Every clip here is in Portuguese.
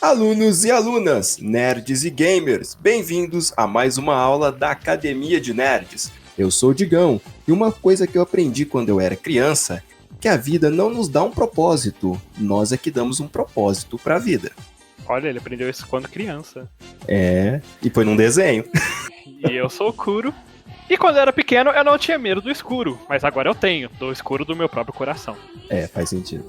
Alunos e alunas, nerds e gamers, bem-vindos a mais uma aula da Academia de Nerds. Eu sou o Digão, e uma coisa que eu aprendi quando eu era criança, que a vida não nos dá um propósito, nós é que damos um propósito para a vida. Olha, ele aprendeu isso quando criança. E foi num desenho. E eu sou o Kuro. E quando eu era pequeno, eu não tinha medo do escuro, mas agora eu tenho, do escuro do meu próprio coração. Faz sentido.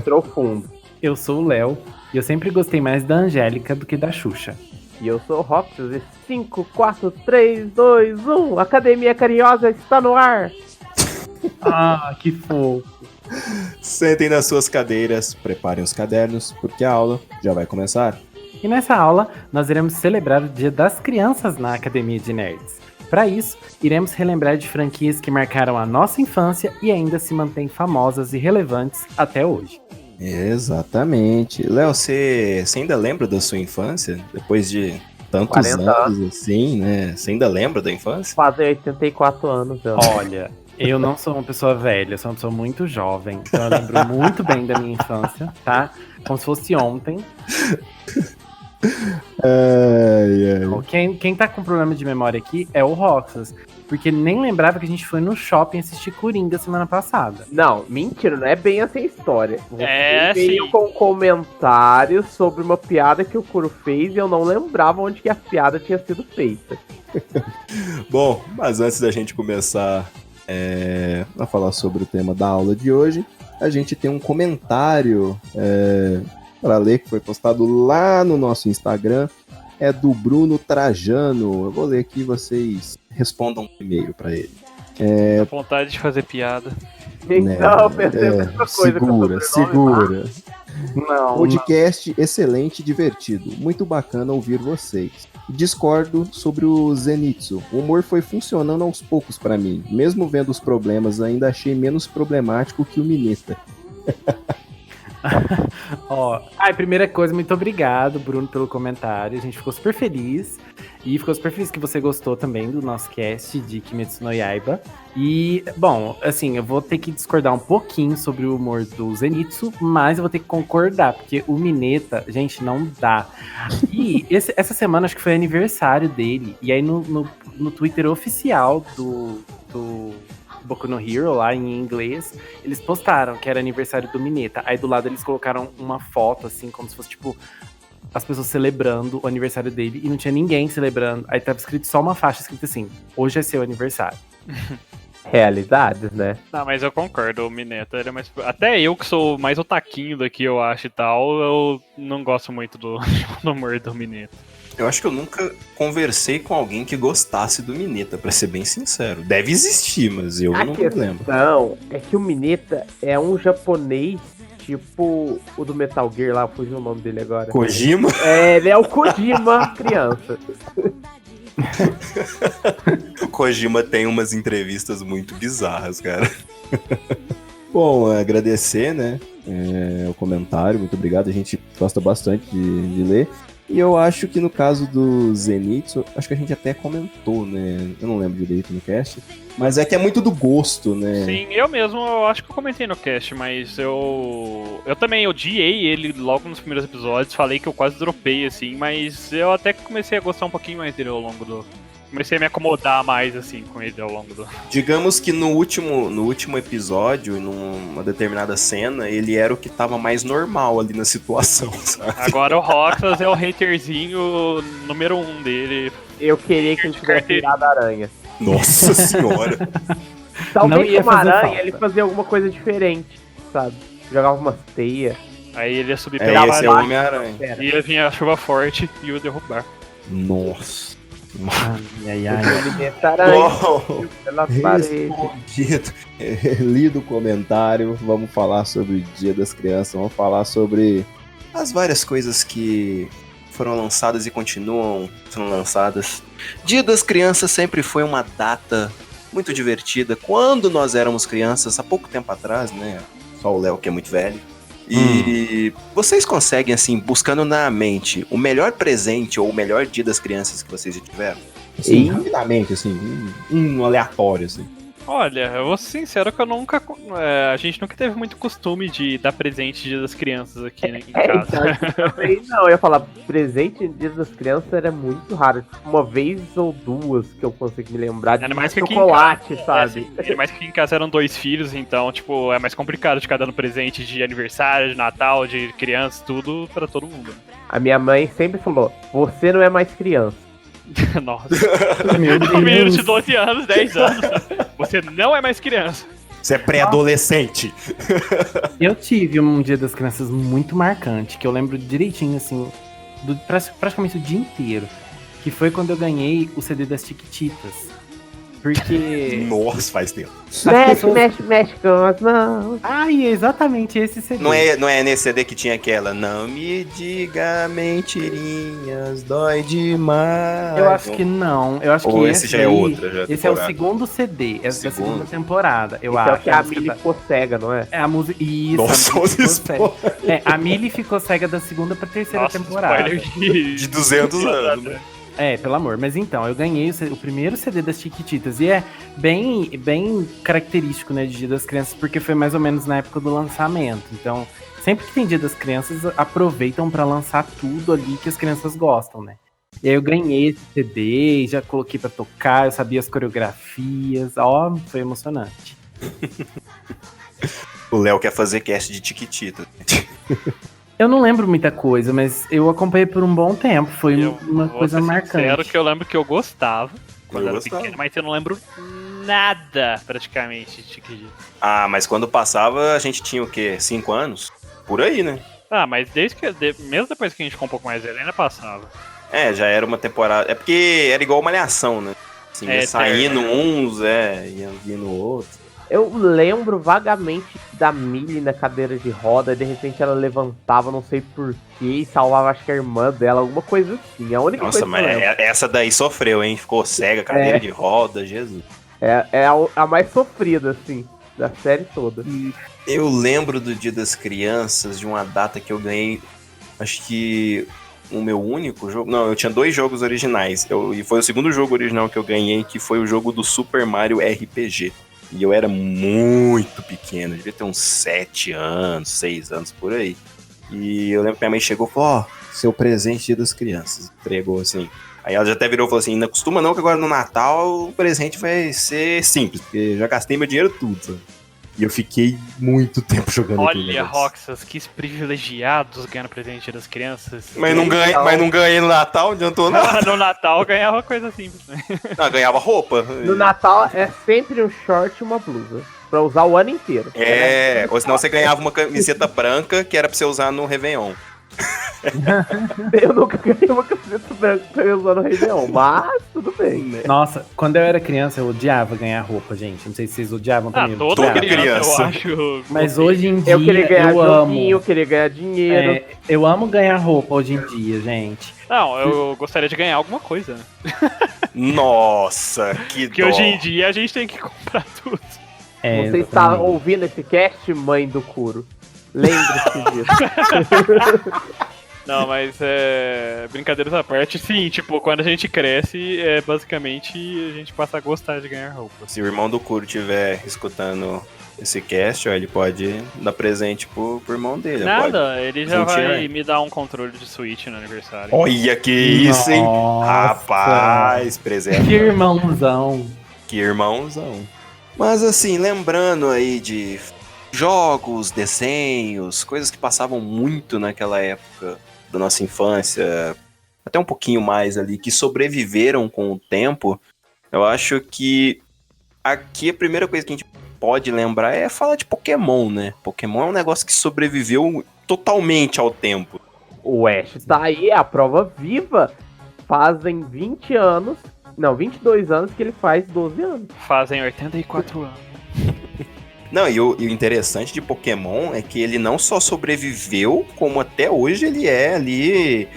Profundo. Eu sou o Léo e eu sempre gostei mais da Angélica do que da Xuxa. E eu sou o Roxas e 5, 4, 3, 2, 1. Academia Carinhosa está no ar. Ah, que fofo. Sentem nas suas cadeiras, preparem os cadernos, porque a aula já vai começar. E nessa aula, nós iremos celebrar o Dia das Crianças na Academia de Nerds. Para isso, iremos relembrar de franquias que marcaram a nossa infância e ainda se mantêm famosas e relevantes até hoje. Exatamente. Léo, você ainda lembra da sua infância? Depois de tantos 40 anos assim, né? Você ainda lembra da infância? Fazem 84 anos. Olha, eu não sou uma pessoa velha, eu sou uma pessoa muito jovem. Então eu lembro muito bem da minha infância, tá? Como se fosse ontem. Quem tá com problema de memória aqui é o Roxas. Porque nem lembrava que a gente foi no shopping assistir Coringa semana passada. Não, mentira, não é bem essa história. Você veio sim. com comentários sobre uma piada que o Kuro fez e eu não lembrava onde que a piada tinha sido feita. Bom, mas antes da gente começar a falar sobre o tema da aula de hoje, a gente tem um comentário para ler que foi postado lá no nosso Instagram. É do Bruno Trajano. Eu vou ler aqui, vocês respondam primeiro para ele. Tô com vontade de fazer piada. Então, pensei outra coisa. Segura. Não, Podcast excelente e divertido. Muito bacana ouvir vocês. Discordo sobre o Zenitsu. O humor foi funcionando aos poucos para mim. Mesmo vendo os problemas, ainda achei menos problemático que o Mineta. Primeira coisa, muito obrigado, Bruno, pelo comentário. A gente ficou super feliz. E ficou super feliz que você gostou também do nosso cast de Kimetsu no Yaiba. E, bom, assim, eu vou ter que discordar um pouquinho sobre o humor do Zenitsu, mas eu vou ter que concordar, porque o Mineta, gente, não dá. E essa semana acho que foi aniversário dele. E aí no Twitter oficial do Boku no Hero, lá em inglês, eles postaram que era aniversário do Mineta. Aí do lado eles colocaram uma foto, assim, como se fosse, tipo, as pessoas celebrando o aniversário dele, e não tinha ninguém celebrando. Aí tava escrito só uma faixa escrita assim: hoje é seu aniversário. Realidades, né? Não, mas eu concordo, o Mineta, ele é mais... Até eu que sou mais otaquinho daqui, eu acho, e tal, eu não gosto muito do humor do Mineta. Eu acho que eu nunca conversei com alguém que gostasse do Mineta, pra ser bem sincero. Deve existir, mas eu não lembro. Não, é que o Mineta é um japonês, tipo o do Metal Gear lá, fugiu o nome dele agora. Kojima? Ele é o Kojima criança. O Kojima tem umas entrevistas muito bizarras, cara. Bom, agradecer, né, o comentário, muito obrigado, a gente gosta bastante de ler. E eu acho que no caso do Zenitsu, acho que a gente até comentou, né, eu não lembro direito no cast, mas é que é muito do gosto, né. Sim, eu acho que eu comentei no cast, mas eu também odiei ele logo nos primeiros episódios, falei que eu quase dropei, assim, mas eu até comecei a gostar um pouquinho mais dele ao longo do... Comecei a me acomodar mais, assim, com ele ao longo do... Digamos que no último episódio, numa determinada cena, ele era o que tava mais normal ali na situação, sabe? Agora o Roxas é o haterzinho número 1 dele. Eu queria que ele tivesse virado aranha. Nossa senhora! Não Talvez ia como fazer aranha falta. ele fazia alguma coisa diferente, sabe? Jogava umas teias. Aí ele ia subir pela Esse é o parede, Homem-Aranha. e ia vir a chuva forte e o derrubar. Nossa. Ai. Ele dessa aranha Bom, pelas paredes. respondido, lido o comentário, vamos falar sobre o Dia das Crianças, vamos falar sobre as várias coisas que foram lançadas e continuam sendo lançadas. Dia das Crianças sempre foi uma data muito divertida. Quando nós éramos crianças, há pouco tempo atrás, né? Só o Léo que é muito velho. E vocês conseguem, assim, buscando na mente o melhor presente ou o melhor Dia das Crianças que vocês já tiveram? Assim, rapidamente, assim, um aleatório, assim. Olha, eu vou ser sincero que eu nunca. A gente nunca teve muito costume de dar presente Dia das Crianças aqui, né, em casa. Então, também não, eu ia falar, presente em Dia das Crianças era muito raro. Tipo, uma vez ou duas que eu consigo me lembrar de Ainda mais que aqui chocolate, em casa, sabe? Ainda mais que aqui em casa eram 2 filhos, então, tipo, é mais complicado de ficar dando presente de aniversário, de Natal, de criança, tudo pra todo mundo. A minha mãe sempre falou, você não é mais criança. Nossa. Meu Um menino de Deus. 12 anos, 10 anos. Você não é mais criança. Você é pré-adolescente. Eu tive um Dia das Crianças muito marcante, que eu lembro direitinho, assim, praticamente o dia inteiro. Que foi quando eu ganhei o CD das Chiquititas. Porque. Nossa, faz tempo. Mexe com as mãos. Ai, é exatamente esse CD. Não é nesse CD que tinha aquela não me diga mentirinhas, dói demais. Eu acho que não. Eu acho Ou que esse já é outra, já é esse é o temporada. segundo CD, essa é da segunda Segundo? temporada, eu Então acho. que a Millie ficou cega, não é? É a música. Isso, Nossa, a Millie os ficou cega. spoilers. A Millie ficou cega da segunda pra terceira Nossa, temporada. spoiler de... De 200 anos, né? Pelo amor. Mas então, eu ganhei o primeiro CD das Chiquititas. E é bem característico, né, de Dia das Crianças, porque foi mais ou menos na época do lançamento. Então, sempre que tem Dia das Crianças, aproveitam pra lançar tudo ali que as crianças gostam, né? E aí eu ganhei esse CD, já coloquei pra tocar, eu sabia as coreografias. Ó, foi emocionante. O Léo quer fazer cast de Tiquitita. Eu não lembro muita coisa, mas eu acompanhei por um bom tempo. Foi Eu uma vou coisa ser marcante. sincero que eu lembro que eu gostava quando Eu era gostava. pequeno, mas eu não lembro nada, praticamente, de Chiquitita. Ah, mas quando passava, a gente tinha o quê? 5 anos? Por aí, né? Ah, mas mesmo depois que a gente ficou um pouco mais velho, ainda passava. É, já era uma temporada. É porque era igual Malhação, né? Assim, ia saindo uns, ia vindo outros. Eu lembro vagamente da Millie na cadeira de roda, e de repente ela levantava, não sei porquê, e salvava, acho que a irmã dela, alguma coisa assim. A única Nossa, coisa que eu mas lembro. essa daí sofreu, hein? Ficou cega, cadeira de roda, Jesus. É a mais sofrida, assim, da série toda. Eu lembro do Dia das Crianças, de uma data que eu ganhei, acho que o meu único jogo. Não, eu tinha 2 jogos originais. E foi o segundo jogo original que eu ganhei, que foi o jogo do Super Mario RPG. E eu era muito pequeno, devia ter uns 7 anos, 6 anos por aí. E eu lembro que minha mãe chegou e falou: ó, seu presente Dia das Crianças. Entregou assim. Aí ela já até virou e falou assim: não costuma não, que agora no Natal o presente vai ser simples, porque já gastei meu dinheiro tudo, sabe? E eu fiquei muito tempo jogando aquele Olha, negócio. Roxas, que privilegiados ganhando presente das crianças. Mas não ganhei no Natal, não adiantou nada. No Natal ganhava coisa simples, né? Não, ganhava roupa. No Natal é sempre um short e uma blusa, pra usar o ano inteiro. Ou senão você ganhava uma camiseta branca que era pra você usar no Réveillon. Eu nunca ganhei uma camiseta branca pra eu usar no Réveillon, mas tudo bem, né? Nossa, quando eu era criança, eu odiava ganhar roupa, gente. Não sei se vocês odiavam também. eu Toda odiava. criança, eu criança. acho. Mas hoje em dia Eu queria ganhar eu amo. joguinho, eu queria ganhar dinheiro. Eu amo ganhar roupa hoje em dia, gente. Não, eu gostaria de ganhar alguma coisa, né? Nossa, que Porque dó. hoje em dia a gente tem que comprar tudo. Você está ouvindo esse cast, mãe do Kuro? Lembre-se disso. Não, mas brincadeiras à parte, sim, tipo, quando a gente cresce, basicamente a gente passa a gostar de ganhar roupa. Se o irmão do Kuro estiver escutando esse cast, ó, ele pode dar presente pro irmão dele. Nada, ele já 20 vai reais. me dar um controle de Switch no aniversário. Olha que isso, hein? Nossa. Rapaz, presente. Que irmãozão. Que irmãozão. Mas assim, lembrando aí de jogos, desenhos, coisas que passavam muito naquela época da nossa infância, até um pouquinho mais ali, que sobreviveram com o tempo, eu acho que aqui a primeira coisa que a gente pode lembrar é falar de Pokémon, né? Pokémon é um negócio que sobreviveu totalmente ao tempo. O Ash tá aí, é a prova viva. Fazem 20 anos, não, 22 anos que ele faz 12 anos. Fazem 84 anos. Não, e o interessante de Pokémon é que ele não só sobreviveu, como até hoje ele é ali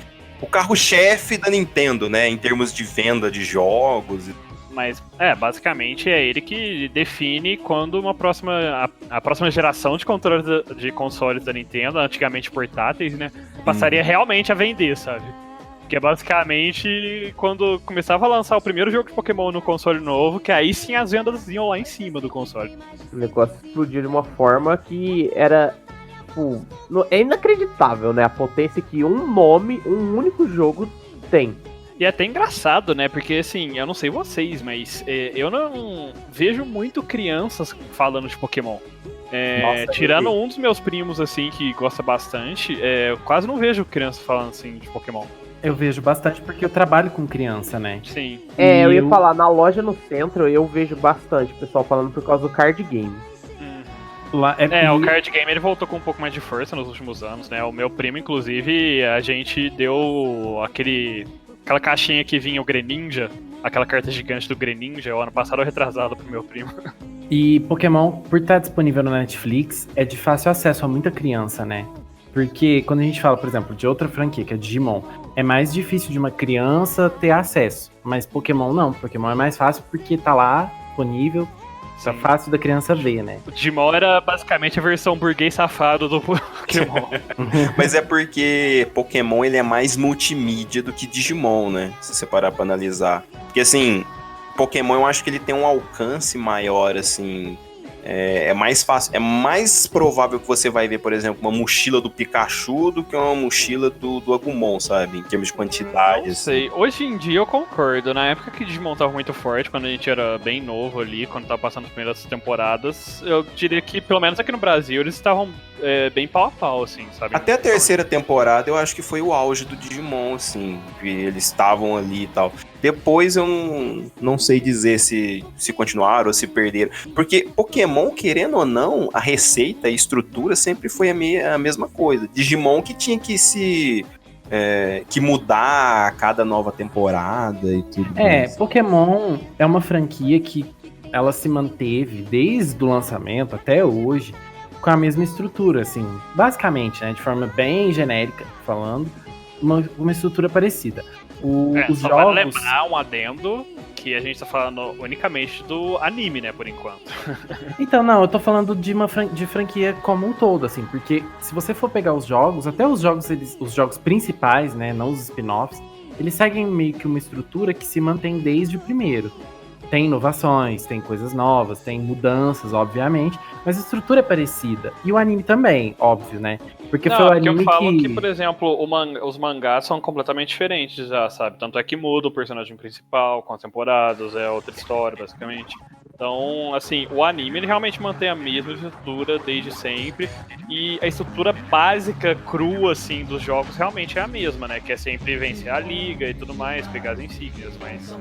o carro-chefe da Nintendo, né? Em termos de venda de jogos. Mas, basicamente é ele que define quando a próxima geração de consoles da Nintendo, antigamente portáteis, né, passaria realmente a vender, sabe? Que é basicamente quando começava a lançar o primeiro jogo de Pokémon no console novo, que aí sim as vendas iam lá em cima do console. O negócio explodiu de uma forma que era, tipo, é inacreditável, né? A potência que um nome, um único jogo tem. E é até engraçado, né? Porque, assim, eu não sei vocês, mas eu não vejo muito crianças falando de Pokémon. Nossa, tirando um dos meus primos, assim, que gosta bastante, eu quase não vejo crianças falando, assim, de Pokémon. Eu vejo bastante porque eu trabalho com criança, né? Sim. Eu ia falar, na loja no centro eu vejo bastante pessoal falando por causa do card game. Lá, o card game ele voltou com um pouco mais de força nos últimos anos, né? O meu primo, inclusive, a gente deu aquela caixinha que vinha o Greninja, aquela carta gigante do Greninja, o ano passado ou retrasado pro meu primo. E Pokémon, por estar disponível na Netflix, é de fácil acesso a muita criança, né? Porque quando a gente fala, por exemplo, de outra franquia, que é Digimon, é mais difícil de uma criança ter acesso. Mas Pokémon não, Pokémon é mais fácil porque tá lá, disponível, tá fácil da criança ver, né? O Digimon era basicamente a versão burguês safado do Pokémon. Mas é porque Pokémon ele é mais multimídia do que Digimon, né? Se você parar pra analisar. Porque assim, Pokémon eu acho que ele tem um alcance maior, assim. É mais fácil, é mais provável que você vai ver, por exemplo, uma mochila do Pikachu do que uma mochila do Agumon, sabe? Em termos de quantidade. Não sei, hoje em dia eu concordo. Na época que Digimon tava muito forte, quando a gente era bem novo ali, quando tava passando as primeiras temporadas, eu diria que, pelo menos aqui no Brasil, eles estavam bem pau a pau, assim, sabe? Até a terceira temporada eu acho que foi o auge do Digimon, assim, que eles estavam ali e tal. Depois eu não sei dizer se continuaram ou se perderam. Porque Pokémon, querendo ou não, a receita e a estrutura sempre foi a mesma coisa. Digimon que tinha que que mudar a cada nova temporada e tudo mais. Pokémon é uma franquia que ela se manteve desde o lançamento até hoje com a mesma estrutura, assim, basicamente, né, de forma bem genérica, falando, uma estrutura parecida. Os só jogos... vale lembrar um adendo que a gente tá falando unicamente do anime, né, por enquanto. Então, não, eu tô falando de franquia como um todo, assim, porque se você for pegar os jogos, até os jogos principais, né, não os spin-offs, eles seguem meio que uma estrutura que se mantém desde o primeiro. Tem inovações, tem coisas novas, tem mudanças, obviamente, mas a estrutura é parecida. E o anime também, óbvio, né? Porque foi o anime eu falo que, por exemplo, os mangás são completamente diferentes já, sabe? Tanto é que muda o personagem principal com as temporadas, é outra história, basicamente. Então, assim, o anime ele realmente mantém a mesma estrutura desde sempre. E a estrutura básica, crua, assim, dos jogos realmente é a mesma, né? Que é sempre vencer a liga e tudo mais, pegar as insígnias, mas...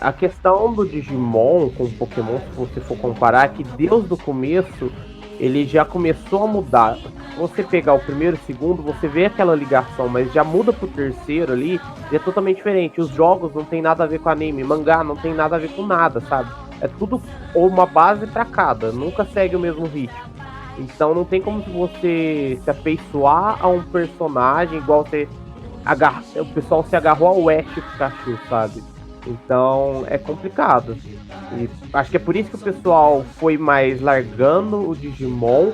A questão do Digimon com o Pokémon, se você for comparar, é que desde o começo ele já começou a mudar. Se você pegar o primeiro e o segundo, você vê aquela ligação, mas já muda pro terceiro ali, e é totalmente diferente. Os jogos não tem nada a ver com anime, mangá não tem nada a ver com nada, sabe? É tudo uma base pra cada, nunca segue o mesmo ritmo. Então não tem como você se afeiçoar a um personagem igual o pessoal se agarrou ao Ash Pikachu, sabe? Então é complicado. E acho que é por isso que o pessoal foi mais largando o Digimon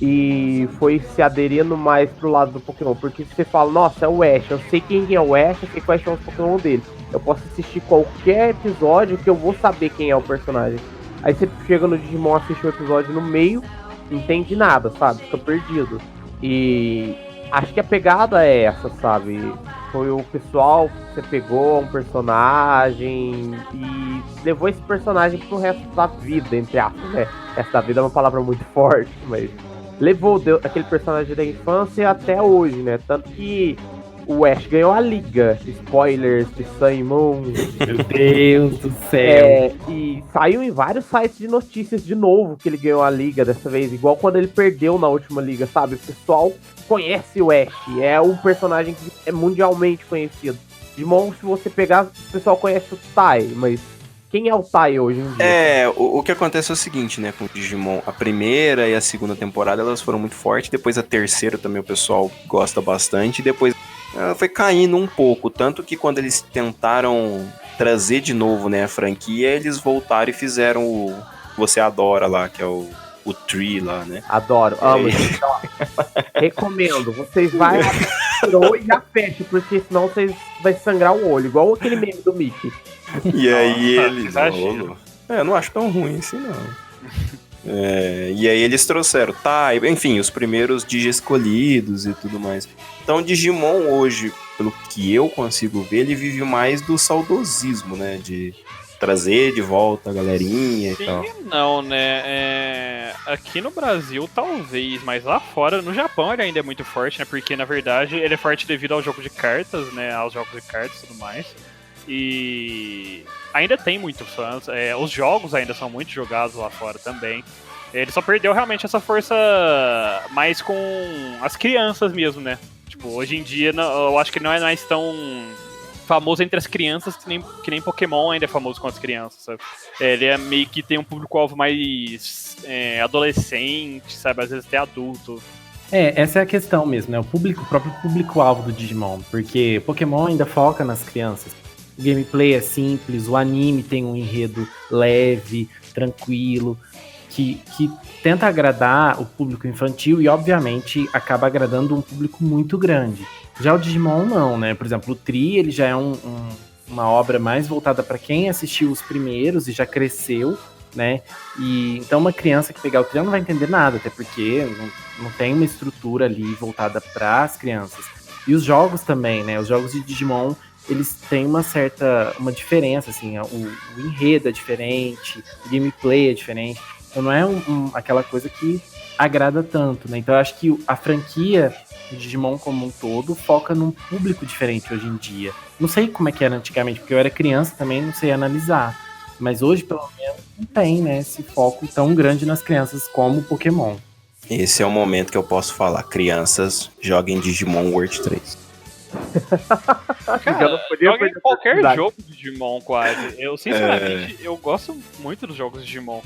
e foi se aderindo mais pro lado do Pokémon. Porque se você fala, nossa, é o Ash, eu sei quem é o Ash, eu sei quais são os Pokémon dele. Eu posso assistir qualquer episódio que eu vou saber quem é o personagem. Aí você chega no Digimon, assiste um episódio no meio, não entende nada, sabe? Fica perdido. E acho que a pegada é essa, sabe? Foi o pessoal que você pegou um personagem e levou esse personagem pro resto da vida, entre aspas, né? Resto da vida é uma palavra muito forte, mas levou aquele personagem da infância até hoje, né? Tanto que o Ash ganhou a liga. Spoilers de Sun e Moon. Meu Deus do céu. E saiu em vários sites de notícias de novo que ele ganhou a liga dessa vez. Igual quando ele perdeu na última liga, sabe? O pessoal conhece o Ash. É um personagem que é mundialmente conhecido. Digimon, se você pegar, o pessoal conhece o Tai, mas quem é o Tai hoje em dia? O que acontece é o seguinte, né, com o Digimon. A primeira e a segunda temporada, elas foram muito fortes. Depois a terceira também o pessoal gosta bastante. E depois foi caindo um pouco. Tanto que quando eles tentaram trazer de novo, né, a franquia, eles voltaram e fizeram o Você Adora lá, que é o Tree lá, né? Adoro, amo. Então, recomendo. Vocês vai tirou e já fecha, porque senão você vai sangrar o olho, igual aquele meme do Mickey. E aí Nossa, eles. exagero. Eu não acho tão ruim assim, não. E aí eles trouxeram, tá, enfim, os primeiros Digi escolhidos e tudo mais. Então Digimon hoje, pelo que eu consigo ver, ele vive mais do saudosismo, né? De trazer de volta a galerinha Sim e tal. e não, né? Aqui no Brasil, talvez, mas lá fora, no Japão ele ainda é muito forte, né? Porque, na verdade, ele é forte devido ao jogo de cartas, né? Aos jogos de cartas e tudo mais. E ainda tem muitos fãs. Os jogos ainda são muito jogados lá fora também. Ele só perdeu realmente essa força mais com as crianças mesmo, né? Tipo, hoje em dia eu acho que não é mais tão famoso entre as crianças que nem Pokémon ainda é famoso com as crianças, sabe? Ele é meio que tem um público-alvo mais adolescente, sabe? Às vezes até adulto. Essa é a questão mesmo, né? O próprio público-alvo do Digimon, porque Pokémon ainda foca nas crianças. O gameplay é simples, o anime tem um enredo leve, tranquilo, que tenta agradar o público infantil e, obviamente, acaba agradando um público muito grande. Já o Digimon não, né? Por exemplo, o Tri, ele já é uma obra mais voltada para quem assistiu os primeiros e já cresceu, né? E então uma criança que pegar o Tri não vai entender nada, até porque não tem uma estrutura ali voltada para as crianças. E os jogos também, né? Os jogos de Digimon, eles têm uma diferença, assim, o enredo é diferente, o gameplay é diferente, então não é aquela coisa que agrada tanto, né? Então eu acho que a franquia de Digimon como um todo foca num público diferente hoje em dia. Não sei como é que era antigamente, porque eu era criança também, não sei analisar, mas hoje pelo menos não tem, né, esse foco tão grande nas crianças como o Pokémon. Esse é o momento que eu posso falar, crianças, joguem Digimon World 3. Cara, joga em qualquer jogo de Digimon quase. Eu, sinceramente, eu gosto muito dos jogos de Digimon.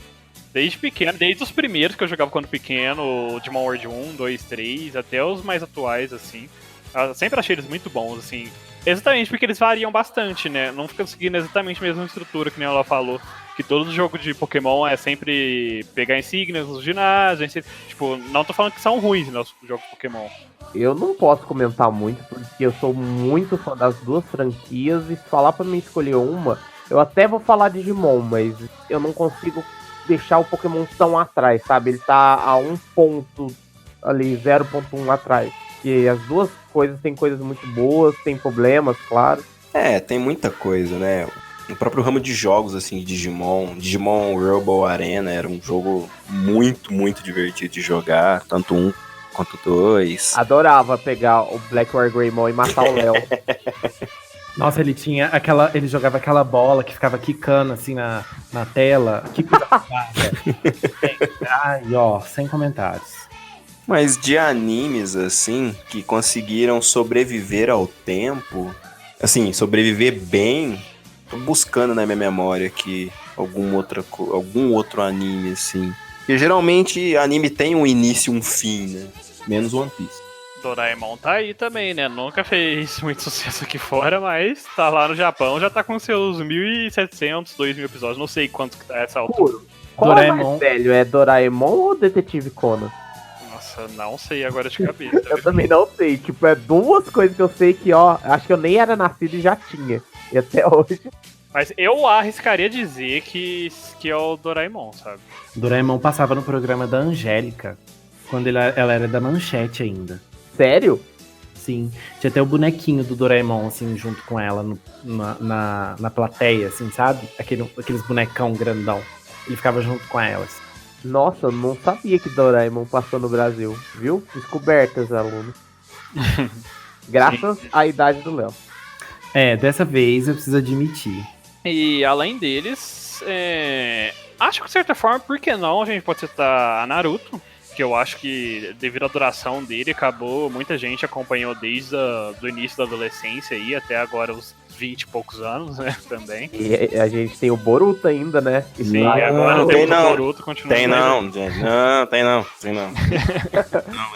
Desde pequeno, desde os primeiros que eu jogava quando pequeno, Digimon World 1, 2, 3, até os mais atuais, assim. Eu sempre achei eles muito bons, assim. Exatamente porque eles variam bastante, né? Não fica seguindo exatamente a mesma estrutura que nem ela falou. Que todo jogo de Pokémon é sempre pegar insígnias nos ginásios. Tipo, não tô falando que são ruins, né, os jogos de Pokémon. Eu não posso comentar muito, porque eu sou muito fã das duas franquias, e se falar pra mim escolher uma, eu até vou falar de Digimon, mas eu não consigo deixar o Pokémon tão atrás, sabe? Ele tá a 1 ponto ali, 0.1 atrás. E as duas coisas têm coisas muito boas, tem problemas, claro. Tem muita coisa, né? O próprio ramo de jogos, assim, de Digimon Robo Arena era um jogo muito, muito divertido de jogar, tanto um quanto dois. Adorava pegar o Black War Greymon e matar o Léo. Nossa, ele jogava aquela bola que ficava quicando assim na tela. Que coisa Ai, ó, sem comentários. Mas de animes, assim, que conseguiram sobreviver ao tempo, assim, sobreviver bem, tô buscando na minha memória aqui algum outro anime, assim. Porque geralmente anime tem um início e um fim, né? Menos One Piece. Doraemon tá aí também, né? Nunca fez muito sucesso aqui fora, mas tá lá no Japão, já tá com seus 1.700, 2.000 episódios. Não sei quanto que tá essa altura. Puro. Qual é mais velho? É Doraemon ou Detetive Conan? Nossa, não sei agora de cabeça. Eu também não sei. Tipo, é duas coisas que eu sei que, ó, acho que eu nem era nascido e já tinha. E até hoje. Mas eu arriscaria dizer que é o Doraemon, sabe? Doraemon passava no programa da Angélica, quando ela era da Manchete ainda. Sério? Sim, tinha até o bonequinho do Doraemon, assim, junto com ela na plateia, assim, sabe? Aqueles bonecão grandão. Ele ficava junto com elas. Nossa, eu não sabia que Doraemon passou no Brasil, viu? Descobertas, aluno. Graças à idade do Léo. Dessa vez eu preciso admitir. E além deles, acho que de certa forma, por que não, a gente pode citar a Naruto, que eu acho que devido à duração dele, acabou, muita gente acompanhou desde o início da adolescência aí até agora os 20 e poucos anos, né, também. E a gente tem o Boruto ainda, né? Sim, agora tem o Boruto, continua. Tem não, gente. Não, tem não.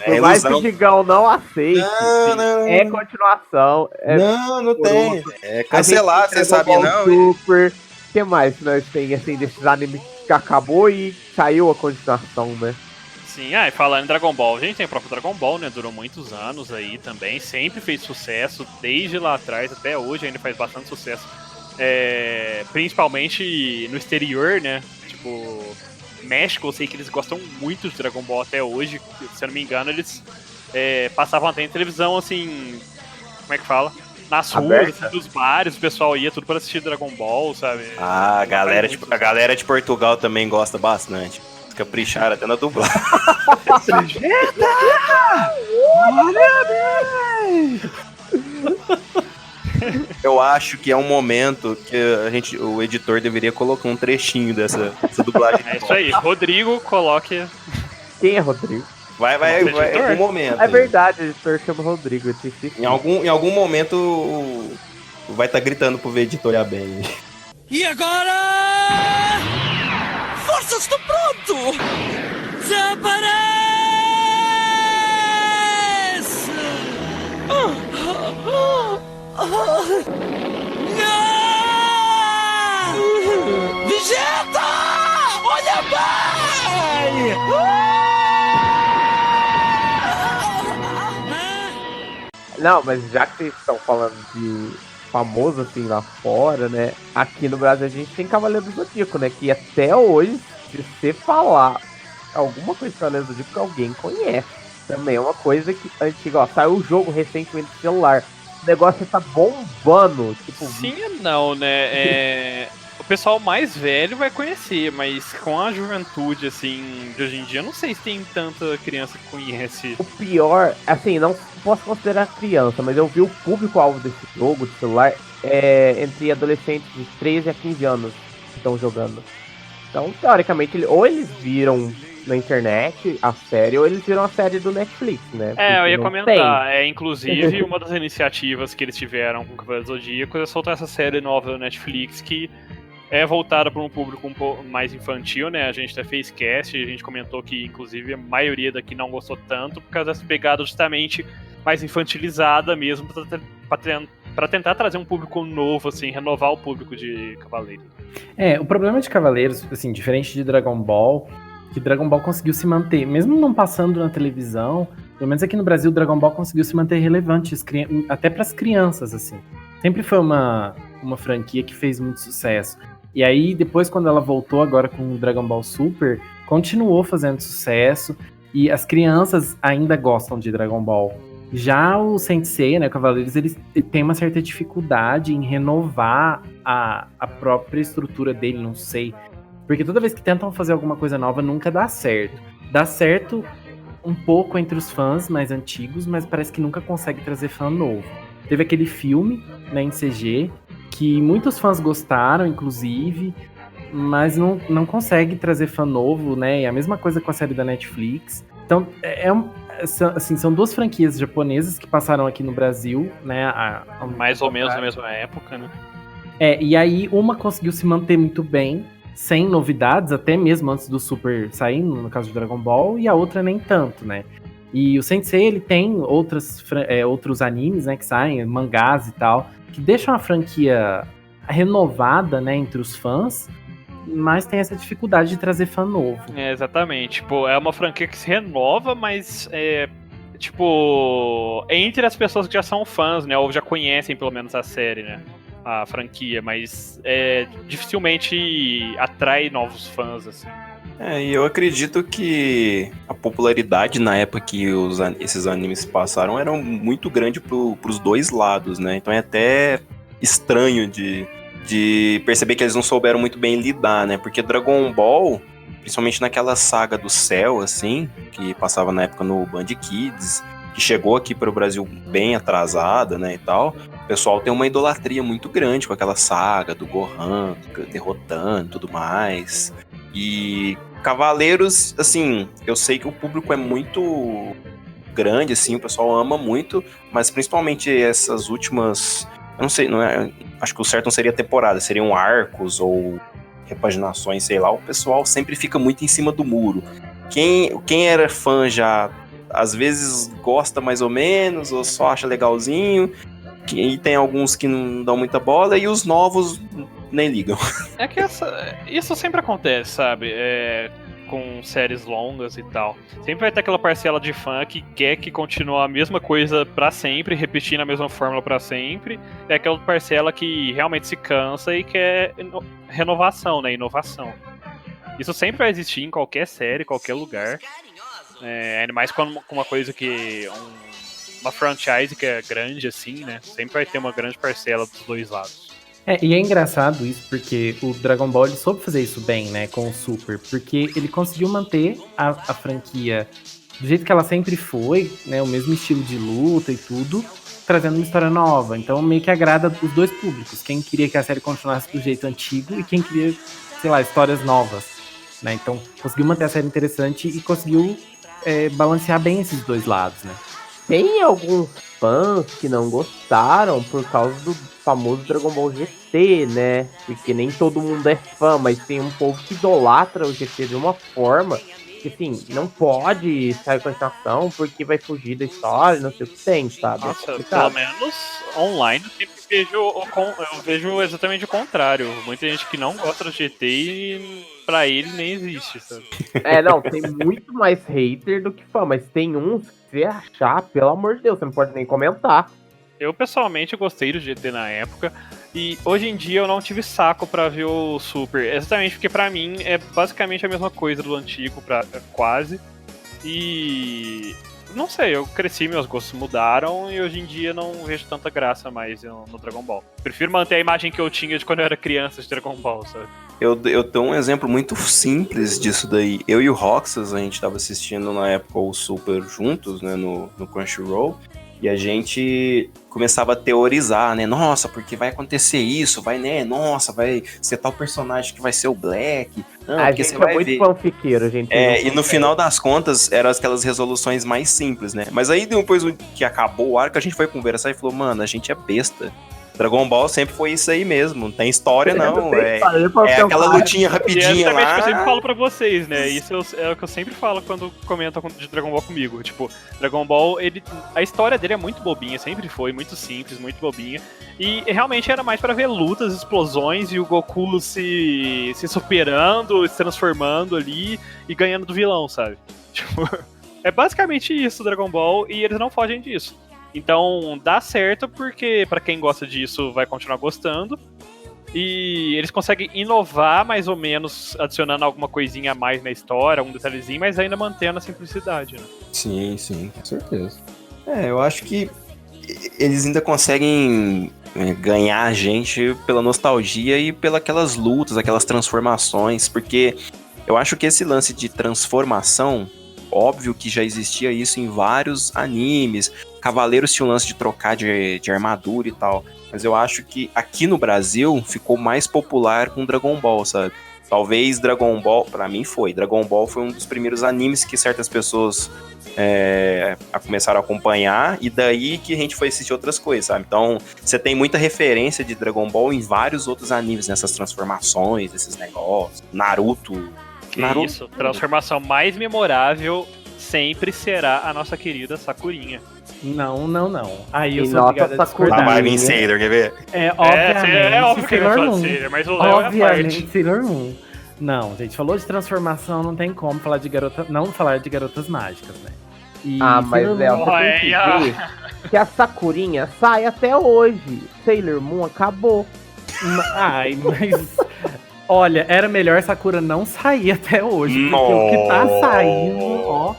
Não vai que o Digão não aceite. Não. É continuação. Não tem. É cancelar, você sabe não? Super. O que mais nós tem, assim, desses animes que acabou e saiu a continuação, né? Sim, e falando em Dragon Ball, a gente tem o próprio Dragon Ball, né? Durou muitos anos aí também, sempre fez sucesso, desde lá atrás até hoje ainda faz bastante sucesso. Principalmente no exterior, né? Tipo, México, eu sei que eles gostam muito de Dragon Ball até hoje. Se eu não me engano, eles passavam até em televisão, assim, como é que fala? Nas ruas, assim, dos bares, o pessoal ia tudo para assistir Dragon Ball, sabe? A galera de Portugal também gosta bastante. Capricharam até na dublagem. Vegeta! Eu acho que é um momento que o editor deveria colocar um trechinho dessa dublagem. É isso aí, Rodrigo, coloque. Quem é Rodrigo? Vai em algum momento. É verdade, o editor chama Rodrigo. Em algum momento vai estar gritando pro editor bem. E agora? Forças do pronto! Desapareça! Não! Vegeta! Olha bem! Não, mas já que vocês estão falando de famoso assim lá fora, né? Aqui no Brasil a gente tem Cavaleiro do Zodíaco, né? Que até hoje, se você falar alguma coisa de Cavaleiro do Zodíaco, alguém conhece. Também é uma coisa que antiga, ó. Saiu o jogo recentemente no celular. O negócio tá bombando. Tipo, sim e não, né? O pessoal mais velho vai conhecer, mas com a juventude, assim, de hoje em dia, eu não sei se tem tanta criança que conhece. o pior, assim, não posso considerar criança, mas eu vi o público-alvo desse jogo de celular entre adolescentes de 13 a 15 anos que estão jogando. Então, teoricamente, ou eles viram na internet a série, ou eles viram a série do Netflix, né? Eu ia não comentar. tem. Inclusive, uma das iniciativas que eles tiveram com o Cavaleiro do Zodíaco é soltar essa série nova do Netflix que é voltada para um público um pouco mais infantil, né? A gente até fez cast, a gente comentou que, inclusive, a maioria daqui não gostou tanto por causa dessa pegada justamente mais infantilizada mesmo, para tentar trazer um público novo, assim, renovar o público de Cavaleiros. O problema de Cavaleiros, assim, diferente de Dragon Ball, que Dragon Ball conseguiu se manter, mesmo não passando na televisão, pelo menos aqui no Brasil, Dragon Ball conseguiu se manter relevante, até para as crianças, assim. Sempre foi uma franquia que fez muito sucesso. E aí, depois, quando ela voltou agora com o Dragon Ball Super, continuou fazendo sucesso, e as crianças ainda gostam de Dragon Ball. Já o Sensei, né, Cavaleiros, eles têm uma certa dificuldade em renovar a própria estrutura dele, não sei. Porque toda vez que tentam fazer alguma coisa nova, nunca dá certo. Dá certo um pouco entre os fãs mais antigos, mas parece que nunca consegue trazer fã novo. Teve aquele filme, né, em CG, que muitos fãs gostaram, inclusive, mas não consegue trazer fã novo, né? E a mesma coisa com a série da Netflix. Então, são duas franquias japonesas que passaram aqui no Brasil, né? Mais ou menos na mesma época, né? E aí uma conseguiu se manter muito bem, sem novidades, até mesmo antes do Super sair, no caso de Dragon Ball, e a outra nem tanto, né? E o Sensei, ele tem outros animes, né, que saem, mangás e tal, que deixam a franquia renovada, né, entre os fãs, mas tem essa dificuldade de trazer fã novo. Exatamente. Tipo, é uma franquia que se renova, mas entre as pessoas que já são fãs, né, ou já conhecem pelo menos a série, né, a franquia, mas dificilmente atrai novos fãs, assim. E eu acredito que a popularidade na época que esses animes passaram era muito grande pros dois lados, né? Então é até estranho de perceber que eles não souberam muito bem lidar, né? Porque Dragon Ball, principalmente naquela saga do Cell, assim, que passava na época no Band Kids, que chegou aqui para o Brasil bem atrasada, né, e tal, o pessoal tem uma idolatria muito grande com aquela saga do Gohan derrotando e tudo mais. E Cavaleiros, assim, eu sei que o público é muito grande, assim, o pessoal ama muito, mas principalmente essas últimas, eu não sei, acho que o certo não seria temporada, seriam arcos ou repaginações, sei lá, o pessoal sempre fica muito em cima do muro. Quem era fã já, às vezes gosta mais ou menos, ou só acha legalzinho, e tem alguns que não dão muita bola, e os novos nem ligam. É que isso sempre acontece, sabe? com séries longas e tal. Sempre vai ter aquela parcela de fã que quer que continue a mesma coisa pra sempre, repetindo a mesma fórmula pra sempre. É aquela parcela que realmente se cansa e quer renovação, né? Inovação. Isso sempre vai existir em qualquer série, qualquer lugar. Ainda mais com uma coisa que... uma franchise que é grande assim, né? Sempre vai ter uma grande parcela dos dois lados. E é engraçado isso, porque o Dragon Ball ele soube fazer isso bem, né, com o Super, porque ele conseguiu manter a franquia do jeito que ela sempre foi, né, o mesmo estilo de luta e tudo, trazendo uma história nova. Então meio que agrada os dois públicos, quem queria que a série continuasse do jeito antigo e quem queria, sei lá, histórias novas, né? Então conseguiu manter a série interessante e conseguiu balancear bem esses dois lados, né? Tem alguns fãs que não gostaram por causa do famoso Dragon Ball GT, né? Porque nem todo mundo é fã, mas tem um povo que idolatra o GT de uma forma que, assim, não pode sair com a estação porque vai fugir da história, não sei o que tem, sabe? Nossa, pelo menos online eu sempre eu vejo exatamente o contrário. Muita gente que não gosta do GT e pra ele nem existe, sabe? Não, tem muito mais hater do que fã, mas tem uns que você achar, pelo amor de Deus, você não pode nem comentar. Eu pessoalmente gostei do GT na época e hoje em dia eu não tive saco pra ver o Super, exatamente porque pra mim é basicamente a mesma coisa do antigo, quase. E não sei, eu cresci, meus gostos mudaram e hoje em dia não vejo tanta graça mais no Dragon Ball. Prefiro manter a imagem que eu tinha de quando eu era criança de Dragon Ball, sabe? Eu dou um exemplo muito simples disso daí. Eu e o Roxas, a gente tava assistindo na época o Super juntos, né, no Crunchyroll. E a gente começava a teorizar, né? Nossa, porque vai acontecer isso, vai, né? Nossa, vai ser tal personagem que vai ser o Black. Não, A porque gente você vai é muito ver. fanfiqueiro, gente. E no final das contas, eram aquelas resoluções mais simples, né? Mas aí depois que acabou o arco, a gente foi conversar e falou, mano, a gente é besta. Dragon Ball sempre foi isso aí mesmo, não tem história não, é aquela lutinha rapidinha lá. É exatamente o que eu sempre lá. falo pra vocês, né, isso é o que eu sempre falo quando comentam de Dragon Ball comigo, tipo, Dragon Ball, a história dele é muito bobinha, sempre foi, muito simples, muito bobinha, e realmente era mais pra ver lutas, explosões e o Goku se superando, se transformando ali e ganhando do vilão, sabe? Tipo, é basicamente isso Dragon Ball e eles não fogem disso. Então dá certo porque pra quem gosta disso vai continuar gostando. E eles conseguem inovar mais ou menos, adicionando alguma coisinha a mais na história, algum detalhezinho, mas ainda mantendo a simplicidade, né? Sim, com certeza. Eu acho que eles ainda conseguem ganhar a gente pela nostalgia e pelas aquelas lutas, aquelas transformações, porque eu acho que esse lance de transformação, óbvio que já existia isso em vários animes. Cavaleiros tinha um lance de trocar de armadura e tal. Mas eu acho que aqui no Brasil ficou mais popular com Dragon Ball, sabe? Talvez Dragon Ball, pra mim foi. Dragon Ball foi um dos primeiros animes que certas pessoas começaram a acompanhar. E daí que a gente foi assistir outras coisas, sabe? Então, você tem muita referência de Dragon Ball em vários outros animes, nessas transformações, esses negócios. Naruto. Isso, transformação mais memorável sempre será a nossa querida Sakurinha. Não. Aí eu sou obrigado a discordar. A Marvin Sailor, quer ver? Obviamente, óbvio que ele Sailor vai Moon. ser, mas o Léo é a Obviamente, parte. Sailor Moon. Não, gente, falou de transformação, não tem como falar de não falar de garotas mágicas, né? Mas Léo, você tem que ver que a Sakurinha sai até hoje. Sailor Moon acabou. Mas... Olha, era melhor Sakura não sair até hoje, porque o que tá saindo, ó...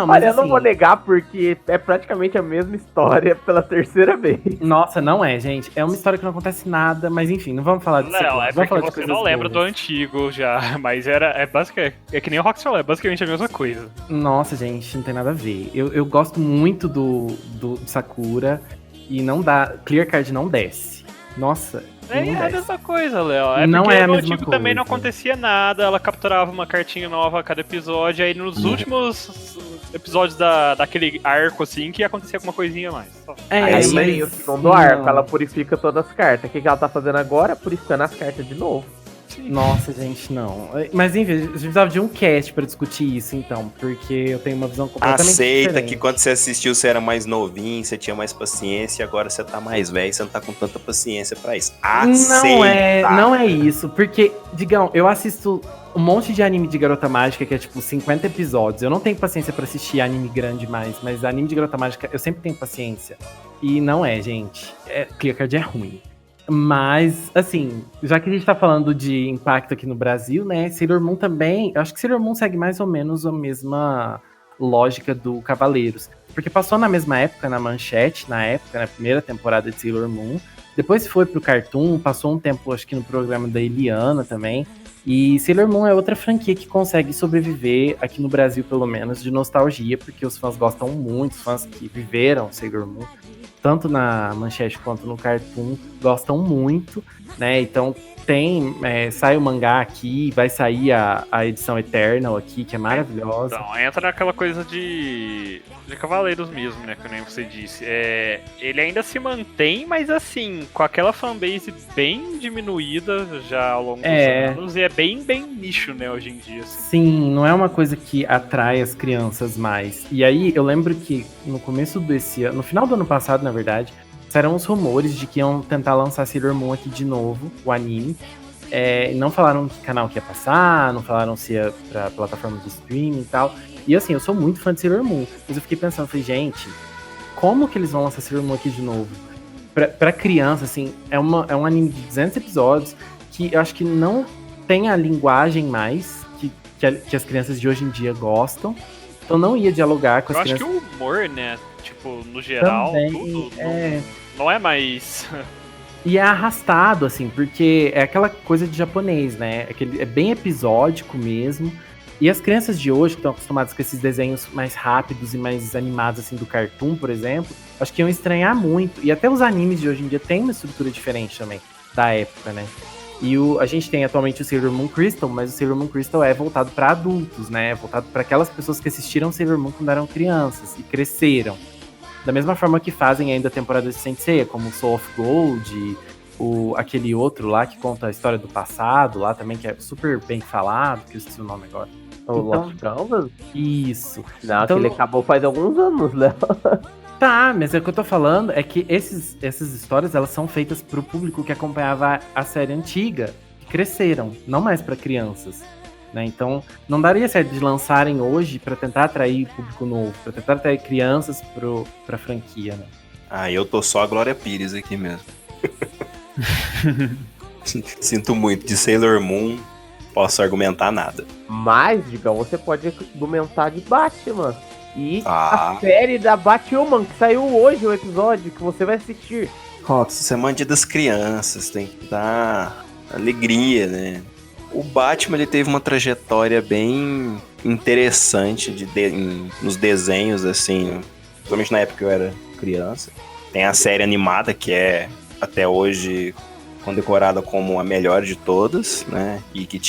Olha, eu não vou negar porque é praticamente a mesma história pela terceira vez. Nossa, não é, gente. É uma história que não acontece nada, mas enfim, não vamos falar disso. Não, vamos falar de você não lembra do antigo já, mas é que nem o Rock falou, é basicamente a mesma coisa. Nossa, gente, não tem nada a ver. Eu gosto muito do Sakura e não dá. Clear Card não desce. Nossa. É a mesma coisa, Léo. Não porque é a no mesma antigo coisa. também não acontecia nada, ela capturava uma cartinha nova a cada episódio, aí nos últimos episódios daquele arco, assim, que acontecia alguma coisinha a mais. Só. Aí vem o segundo arco, ela purifica todas as cartas. O que ela tá fazendo agora? Purificando as cartas de novo. Nossa, gente, não. Mas enfim, a gente precisava de um cast pra discutir isso, então, porque eu tenho uma visão completamente Aceita diferente. que quando você assistiu você era mais novinho, você tinha mais paciência, agora você tá mais velho, você não tá com tanta paciência pra isso. Aceita! Não é isso, porque, digam, eu assisto um monte de anime de Garota Mágica que é tipo 50 episódios. Eu não tenho paciência pra assistir anime grande mais, mas anime de Garota Mágica eu sempre tenho paciência. E não é, gente. Clear Card é ruim. Mas, assim, já que a gente tá falando de impacto aqui no Brasil, né, Sailor Moon também, eu acho que Sailor Moon segue mais ou menos a mesma lógica do Cavaleiros. Porque passou na mesma época, na Manchete, na primeira temporada de Sailor Moon. Depois foi pro Cartoon, passou um tempo, acho que no programa da Eliana também. E Sailor Moon é outra franquia que consegue sobreviver, aqui no Brasil pelo menos, de nostalgia, porque os fãs gostam muito, os fãs que viveram Sailor Moon, tanto na Manchete quanto no Cartoon, gostam muito, né? Então sai o mangá aqui, vai sair a edição Eternal aqui, que é maravilhosa. Então, entra naquela coisa de Cavaleiros mesmo, né? Que nem você disse. Ele ainda se mantém, mas assim, com aquela fanbase bem diminuída já ao longo dos anos, e é bem nicho, né, hoje em dia. Assim. Sim, não é uma coisa que atrai as crianças mais. E aí, eu lembro que no começo desse ano, no final do ano passado, na verdade, saíram os rumores de que iam tentar lançar Sailor Moon aqui de novo, o anime. Não falaram que canal que ia passar, não falaram se ia pra plataforma de streaming e tal. E assim, eu sou muito fã de Sailor Moon, mas eu fiquei pensando, falei, gente, como que eles vão lançar Sailor Moon aqui de novo? Pra criança, assim, é um anime de 200 episódios que eu acho que não tem a linguagem mais que as crianças de hoje em dia gostam. Então não ia dialogar com as crianças. Eu acho que o humor, né, tipo, no geral, também, tudo não é mais... E é arrastado, assim, porque é aquela coisa de japonês, né? É bem episódico mesmo. E as crianças de hoje, que estão acostumadas com esses desenhos mais rápidos e mais animados, assim, do Cartoon, por exemplo, acho que iam estranhar muito. E até os animes de hoje em dia têm uma estrutura diferente também, da época, né? E a gente tem atualmente o Sailor Moon Crystal, mas o Sailor Moon Crystal é voltado para adultos, né? É voltado para aquelas pessoas que assistiram Sailor Moon quando eram crianças e cresceram. Da mesma forma que fazem ainda a temporada de Saint Seiya, como o Soul of Gold, aquele outro lá que conta a história do passado, lá também, que é super bem falado, que eu esqueci o nome agora. O Lost Canvas? Isso. Não, então, que ele acabou faz alguns anos, né? Tá, mas o que eu tô falando é que essas histórias, elas são feitas pro público que acompanhava a série antiga, que cresceram, não mais pra crianças. Né? Então, não daria certo de lançarem hoje pra tentar atrair público novo, pra tentar atrair crianças pra franquia, né? Eu tô só a Glória Pires aqui mesmo. Sinto muito, de Sailor Moon, posso argumentar nada. Mas, Digão, você pode argumentar de Batman. E a série da Batwoman, que saiu hoje, o episódio que você vai assistir. Rox, isso é mania das crianças, tem que dar alegria, né? O Batman, ele teve uma trajetória bem interessante nos desenhos, assim, principalmente na época que eu era criança. Tem a série animada, que é, até hoje, condecorada como a melhor de todas, né? E que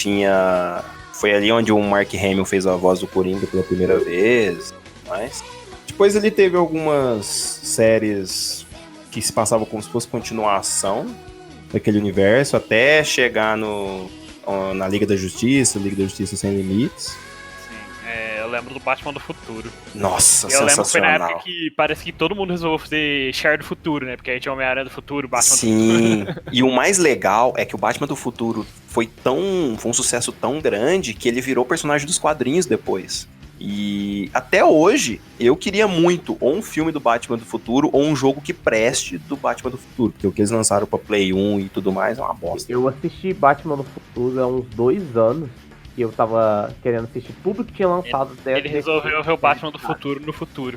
foi ali onde o Mark Hamill fez a voz do Coringa pela primeira vez, mas... Depois ele teve algumas séries que se passavam como se fosse continuação daquele universo, até chegar na Liga da Justiça Sem Limites. Sim, eu lembro do Batman do Futuro. Nossa, eu sensacional. Lembro que foi na época que parece que todo mundo resolveu fazer share do futuro, né? Porque aí tinha o Homem-Aranha do Futuro, Batman Sim. do Futuro. E o mais legal é que o Batman do Futuro foi um sucesso tão grande que ele virou personagem dos quadrinhos depois. E até hoje, eu queria muito ou um filme do Batman do Futuro ou um jogo que preste do Batman do Futuro. Porque o que eles lançaram pra Play 1 e tudo mais é uma bosta. Eu assisti Batman do Futuro há uns 2 anos. E eu tava querendo assistir tudo que tinha lançado. Ele resolveu ver o Batman do Futuro no futuro.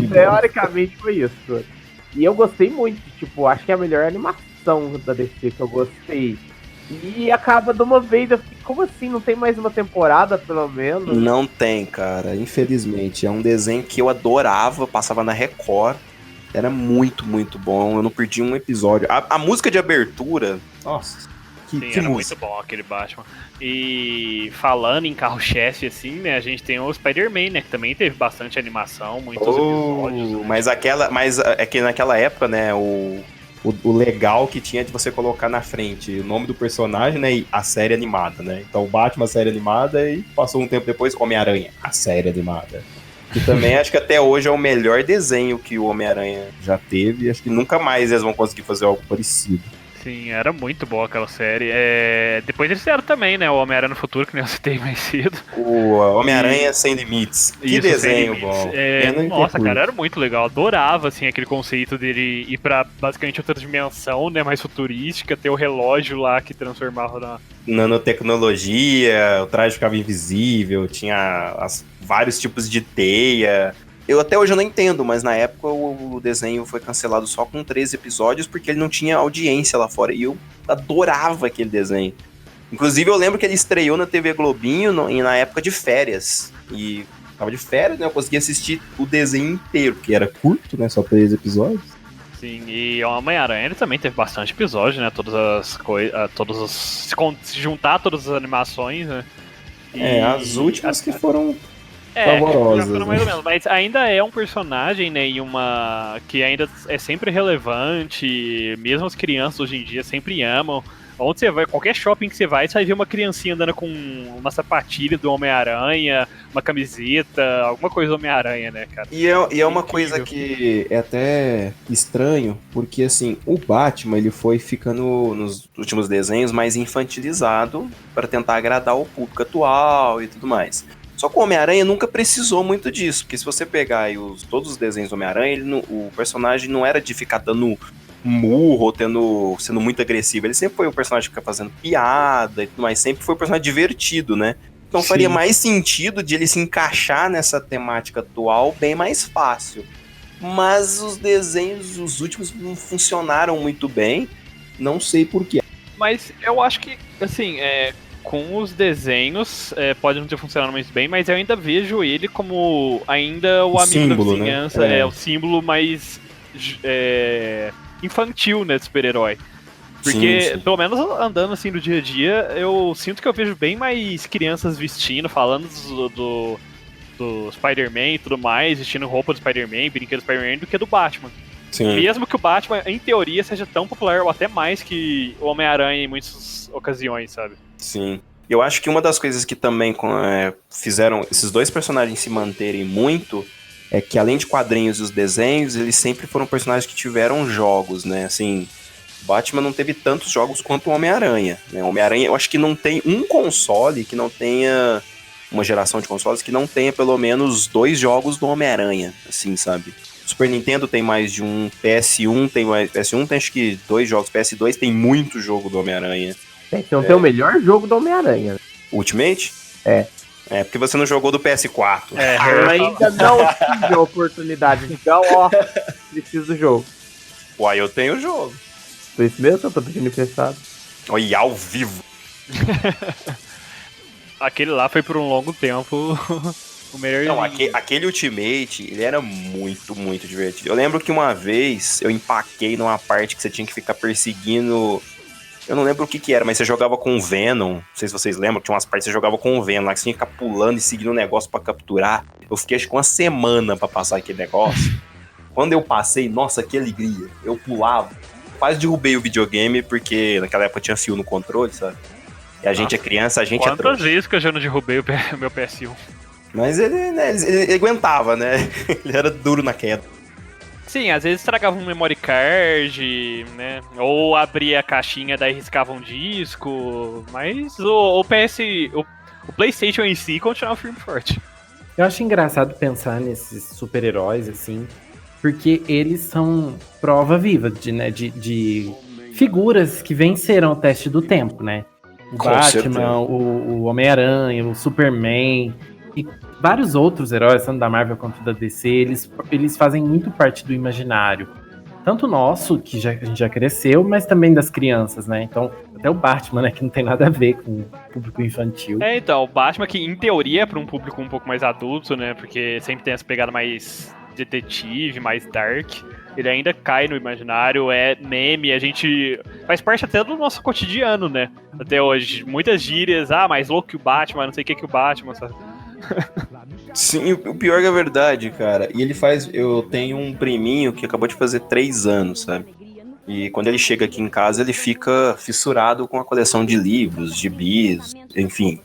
Teoricamente foi isso. E eu gostei muito. Tipo, acho que é a melhor animação da DC que eu gostei. E acaba de uma vez, eu fiquei, como assim? Não tem mais uma temporada, pelo menos? Não tem, cara, infelizmente. É um desenho que eu adorava, passava na Record. Era muito, muito bom. Eu não perdi um episódio. A música de abertura, nossa, Sim, era muito bom aquele Batman. E falando em carro-chefe, assim, né, a gente tem o Spider-Man, né, que também teve bastante animação, muitos episódios. Né? Mas é que naquela época, né, o legal que tinha de você colocar na frente o nome do personagem, né, e a série animada, né? Então, Batman, a série animada, e passou um tempo depois, Homem-Aranha, a série animada. Que também acho que até hoje é o melhor desenho que o Homem-Aranha já teve, e acho que nunca mais eles vão conseguir fazer algo parecido. Sim, era muito boa aquela série. Depois eles fizeram também, né? O Homem-Aranha no Futuro, que nem eu citei mais cedo. O Homem-Aranha Sem Limites. Que Isso, desenho Sem Limites. bom. Pena que Nossa, é cara, curto. era muito legal. Adorava, assim, aquele conceito dele ir pra basicamente outra dimensão, né? Mais futurística, ter o relógio lá que transformava na... Nanotecnologia, o traje ficava invisível, tinha vários tipos de teia. Eu até hoje eu não entendo, mas na época o desenho foi cancelado só com 13 episódios porque ele não tinha audiência lá fora. E eu adorava aquele desenho. Inclusive eu lembro que ele estreou na TV Globinho na época de férias. E tava de férias, né? Eu consegui assistir o desenho inteiro, porque era curto, né? Só 13 episódios. Sim, e o Homem-Aranha ele também teve bastante episódio, né? Todas as coisas. Se juntar todas as animações, né? As últimas que foram já favorosas. foram mais Né? ou menos, mas ainda é um personagem, né? E uma. Que ainda é sempre relevante. Mesmo as crianças hoje em dia sempre amam. Onde você vai, qualquer shopping que você vai ver uma criancinha andando com uma sapatilha do Homem-Aranha, uma camiseta, alguma coisa do Homem-Aranha, né, cara? E é uma Incrível. coisa que é até estranho, porque assim, o Batman ele foi ficando nos últimos desenhos mais infantilizado para tentar agradar o público atual e tudo mais. Só que o Homem-Aranha nunca precisou muito disso, porque se você pegar aí todos os desenhos do Homem-Aranha, o personagem não era de ficar dando murro ou sendo muito agressivo. Ele sempre foi um personagem que fica fazendo piada e tudo mais, sempre foi um personagem divertido, né? Então faria mais sentido de ele se encaixar nessa temática atual bem mais fácil. Mas os desenhos, os últimos, não funcionaram muito bem. Não sei porquê. Mas eu acho que, assim, com os desenhos, pode não ter funcionado muito bem, mas eu ainda vejo ele como ainda o amigo símbolo, da vizinhança, né? o símbolo mais infantil, né, de super-herói. Porque, Sim. pelo menos andando assim no dia a dia, eu sinto que eu vejo bem mais crianças vestindo, falando do Spider-Man e tudo mais, vestindo roupa do Spider-Man, brinquedo do Spider-Man, do que do Batman. Sim. Mesmo que o Batman, em teoria, seja tão popular ou até mais que o Homem-Aranha em muitas ocasiões, sabe? Sim. Eu acho que uma das coisas que também fizeram esses dois personagens se manterem muito é que, além de quadrinhos e os desenhos, eles sempre foram personagens que tiveram jogos, né? Assim, Batman não teve tantos jogos quanto o Homem-Aranha, né? O Homem-Aranha, eu acho que não tem um console que não tenha... Uma geração de consoles que não tenha pelo menos 2 jogos do Homem-Aranha, assim, sabe? Super Nintendo tem mais de um, PS1 tem acho que 2 jogos, PS2 tem muito jogo do Homem-Aranha. Então tem o melhor jogo do Homem-Aranha. Ultimate? É. É, porque você não jogou do PS4. Eu ainda não tive a oportunidade. Então, ó, preciso do jogo. Uai, eu tenho o jogo. Foi isso mesmo que eu tô pedindo emprestado? Olha, ao vivo. Aquele lá foi por um longo tempo o melhor. Não, aquele Ultimate, ele era muito, muito divertido. Eu lembro que uma vez eu empaquei numa parte que você tinha que ficar perseguindo... Eu não lembro o que era, mas você jogava com o Venom. Não sei se vocês lembram, tinha umas partes que você jogava com o Venom lá, que você tinha que ficar pulando e seguindo um negócio pra capturar. Eu fiquei acho que uma semana pra passar aquele negócio. Quando eu passei, nossa, que alegria. Eu pulava. Quase derrubei o videogame, porque naquela época tinha fio no controle, sabe? E a gente é criança, a gente é Quantas trouxa. vezes que eu já não derrubei o meu PS1? Mas ele aguentava, né? Ele era duro na queda. Sim, às vezes estragava um memory card, né? Ou abria a caixinha, daí riscava um disco. Mas o PlayStation em si continuava firme e forte. Eu acho engraçado pensar nesses super-heróis, assim, porque eles são prova viva de figuras que venceram o teste do tempo, né? O Com Batman, certeza. o Homem-Aranha, o Superman e vários outros heróis, tanto da Marvel quanto da DC, eles fazem muito parte do imaginário. Tanto nosso, que a gente já cresceu, mas também das crianças, né? Então, até o Batman, né? Que não tem nada a ver com o público infantil. Então, o Batman que em teoria é pra um público um pouco mais adulto, né? Porque sempre tem essa pegada mais detetive, mais dark. Ele ainda cai no imaginário, é meme, a gente faz parte até do nosso cotidiano, né? Até hoje. Muitas gírias, mais louco que o Batman, não sei o que o Batman, sabe? Sim, o pior que é verdade, cara. E ele faz... Eu tenho um priminho que acabou de fazer 3 anos, sabe? E quando ele chega aqui em casa, ele fica fissurado com a coleção de livros, gibis, enfim,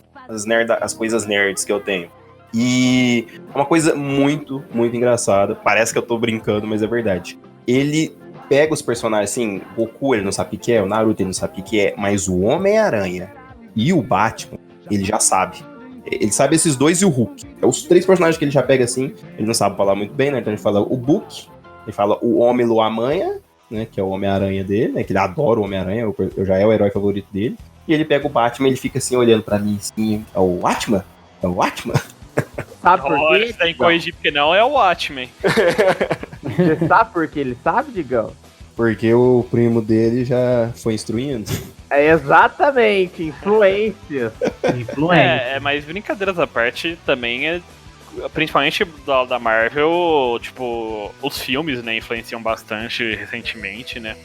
as coisas nerds que eu tenho. E é uma coisa muito, muito engraçada. Parece que eu tô brincando, mas é verdade. Ele pega os personagens, assim, Goku ele não sabe o que é, o Naruto ele não sabe o que é, mas o Homem-Aranha e o Batman, ele já sabe. Ele sabe esses dois e o Hulk. É os 3 personagens que ele já pega assim, ele não sabe falar muito bem, né? Então ele fala o Book, ele fala o Homem Luamanha, né? Que é o Homem-Aranha dele, né? Que ele adora o Homem-Aranha, eu já é o herói favorito dele. E ele pega o Batman e ele fica assim, olhando pra mim, assim, é o Batman? É o Batman? Sabe por Olha, quê? você tem que corrigir porque não é o Watchmen. Você sabe por que ele sabe, Digão? Porque o primo dele já foi instruindo. É exatamente, influências. Influência. Mas brincadeiras à parte também principalmente da Marvel, tipo, os filmes, né, influenciam bastante recentemente, né?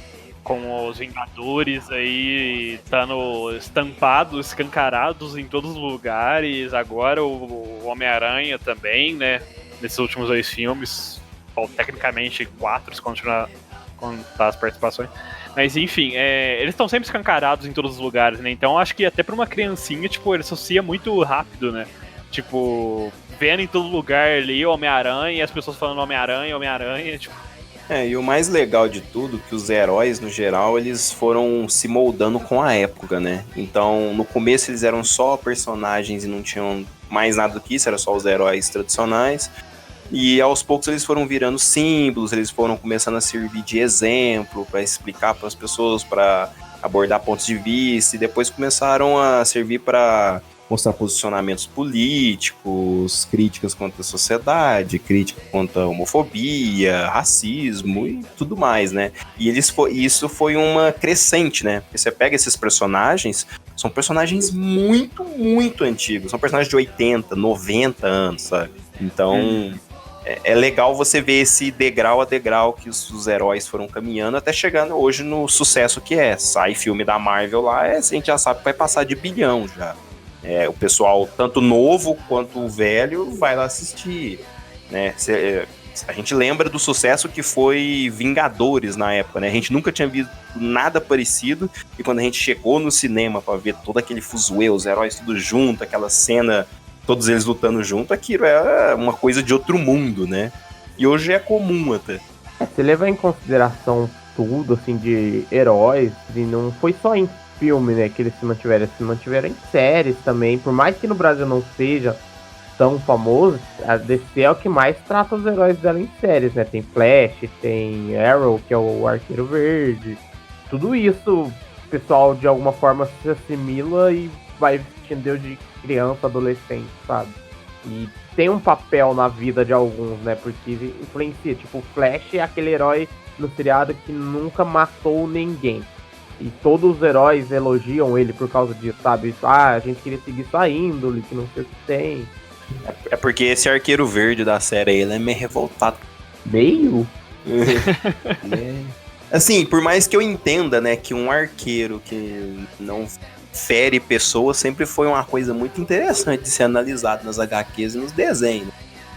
Com os Vingadores aí estando estampados, escancarados em todos os lugares. Agora o Homem-Aranha também, né? Nesses últimos 2 filmes, ou tecnicamente 4 se contar as participações. Mas enfim, eles estão sempre escancarados em todos os lugares, né? Então acho que até pra uma criancinha, tipo, ele associa muito rápido, né? Tipo, vendo em todo lugar ali o Homem-Aranha e as pessoas falando Homem-Aranha, Homem-Aranha, tipo. E o mais legal de tudo, que os heróis, no geral, eles foram se moldando com a época, né? Então, no começo eles eram só personagens e não tinham mais nada do que isso, era só os heróis tradicionais. E aos poucos eles foram virando símbolos, eles foram começando a servir de exemplo para explicar para as pessoas, para abordar pontos de vista, e depois começaram a servir para mostrar posicionamentos políticos, críticas contra a sociedade, crítica contra a homofobia, racismo e tudo mais, né? E isso foi uma crescente, né? Porque você pega esses personagens, são personagens muito, muito antigos, são personagens de 80, 90 anos, sabe? Então, é legal você ver esse degrau a degrau que os heróis foram caminhando até chegando hoje no sucesso que é. Sai filme da Marvel lá, a gente já sabe que vai passar de bilhão já. O pessoal, tanto novo quanto velho, vai lá assistir, né? A gente lembra do sucesso que foi Vingadores na época, né? A gente nunca tinha visto nada parecido, e quando a gente chegou no cinema pra ver todo aquele fuzuê, os heróis tudo junto, aquela cena, todos eles lutando junto, aquilo é uma coisa de outro mundo, né? E hoje é comum até. Você leva em consideração tudo, assim, de heróis, e não foi só em filme, né, que eles se mantiveram em séries também, por mais que no Brasil não seja tão famoso, a DC é o que mais trata os heróis dela em séries, né, tem Flash, tem Arrow, que é o Arqueiro Verde, tudo isso o pessoal de alguma forma se assimila e vai vestindo Deus de criança, adolescente, sabe, e tem um papel na vida de alguns, né, porque influencia, tipo, o Flash é aquele herói no seriado que nunca matou ninguém. E todos os heróis elogiam ele por causa disso, sabe? A gente queria seguir sua índole, que não sei o que tem. É porque esse Arqueiro Verde da série aí, ele é meio revoltado. Meio? Assim, por mais que eu entenda, né, que um arqueiro que não fere pessoas sempre foi uma coisa muito interessante de ser analisado nas HQs e nos desenhos.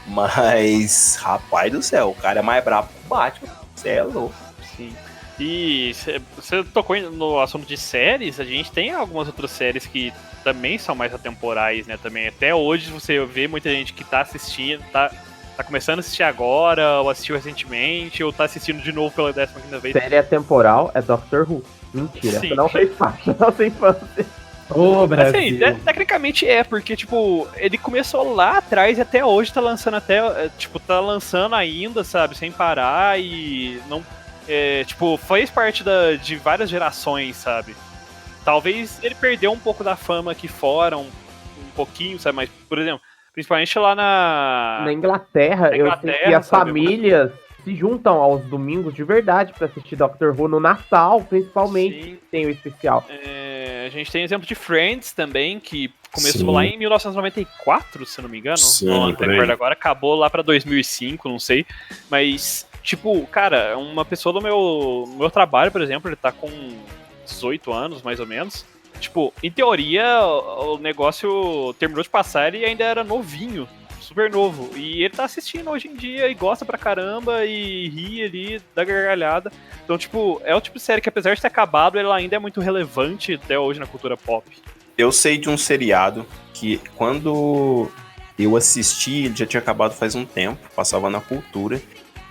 Mas, rapaz do céu, o cara é mais brabo que o Batman. Você é louco. Sim. E você tocou no assunto de séries, a gente tem algumas outras séries que também são mais atemporais, né, também. Até hoje você vê muita gente que tá assistindo, tá começando a assistir agora, ou assistiu recentemente, ou tá assistindo de novo pela 15ª vez. Série atemporal é Doctor Who. Mentira, Sim. essa não fez parte da nossa infância. Ô, Brasil. Assim, tecnicamente porque, tipo, ele começou lá atrás e até hoje tá lançando tá lançando ainda, sabe, sem parar e não... tipo, fez parte de várias gerações, sabe? Talvez ele perdeu um pouco da fama aqui fora, um pouquinho, sabe? Mas, por exemplo, principalmente lá Na Inglaterra, eu sei que as famílias se juntam aos domingos de verdade pra assistir Doctor Who no Natal, principalmente. Sim. Tem o especial. A gente tem exemplo de Friends também, que começou Sim. lá em 1994, se eu não me engano. Sim, Não por aí. recordo agora, acabou lá pra 2005, não sei. Mas, tipo, cara, uma pessoa do meu trabalho, por exemplo, ele tá com 18 anos, mais ou menos. Tipo, em teoria, o negócio terminou de passar e ainda era novinho, super novo. E ele tá assistindo hoje em dia e gosta pra caramba e ri ali, dá gargalhada. Então, tipo, é o tipo de série que, apesar de ter acabado, ela ainda é muito relevante até hoje na cultura pop. Eu sei de um seriado que, quando eu assisti, ele já tinha acabado faz um tempo, passava na Cultura,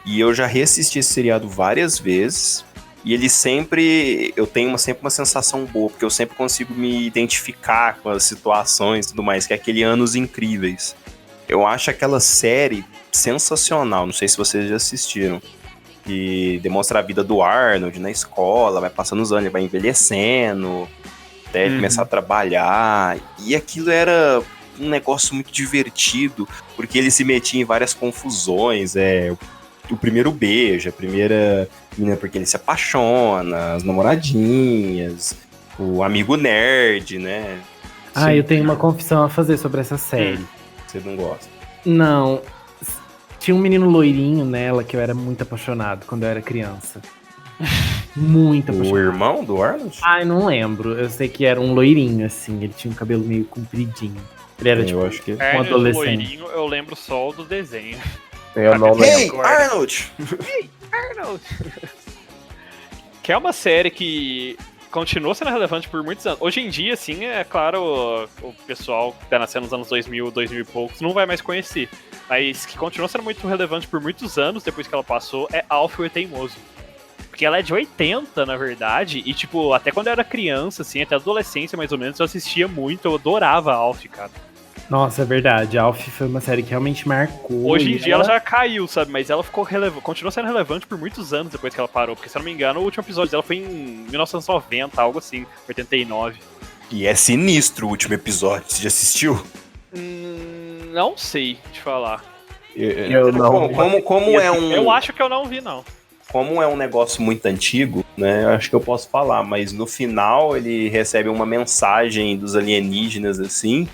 E eu já reassisti esse seriado várias vezes. E ele sempre... Eu tenho sempre uma sensação boa, porque eu sempre consigo me identificar com as situações e tudo mais, que é aquele Anos Incríveis. Eu acho aquela série sensacional, não sei se vocês já assistiram. Que demonstra a vida do Arnold na escola, vai passando os anos, ele vai envelhecendo, até ele começar a trabalhar. E aquilo era um negócio muito divertido, porque ele se metia em várias confusões, o primeiro beijo, a primeira menina porque ele se apaixona, as namoradinhas, o amigo nerd, né? Ah, eu tenho uma confissão a fazer sobre essa série. Você não gosta? Não, tinha um menino loirinho nela que eu era muito apaixonado quando eu era criança. Muito O apaixonado. irmão do Arnold? Ai, não lembro. Eu sei que era um loirinho, assim. Ele tinha um cabelo meio compridinho. Ele era, tipo, Eu acho que... um Arnold adolescente. loirinho, eu lembro só do desenho. Eu não lembro. Hey, Arnold! Arnold! Que é uma série que continua sendo relevante por muitos anos. Hoje em dia, sim, é claro, o pessoal que tá nascendo nos anos 2000, 2000 e poucos, não vai mais conhecer. Mas que continua sendo muito relevante por muitos anos depois que ela passou é Alf o Teimoso. Porque ela é de 80, na verdade, e tipo, até quando eu era criança, assim, até adolescência mais ou menos, eu assistia muito, eu adorava Alf, cara. Nossa, é verdade. Alf foi uma série que realmente marcou. Hoje em e dia ela já caiu, sabe? Mas ela ficou continuou sendo relevante por muitos anos depois que ela parou. Porque, se eu não me engano, o último episódio dela foi em 1990, algo assim, 89. E é sinistro o último episódio, você já assistiu? Não sei te falar. Eu não. Como é um... Eu acho que eu não vi, não. Como é um negócio muito antigo, né? Eu acho que eu posso falar, mas no final ele recebe uma mensagem dos alienígenas, assim,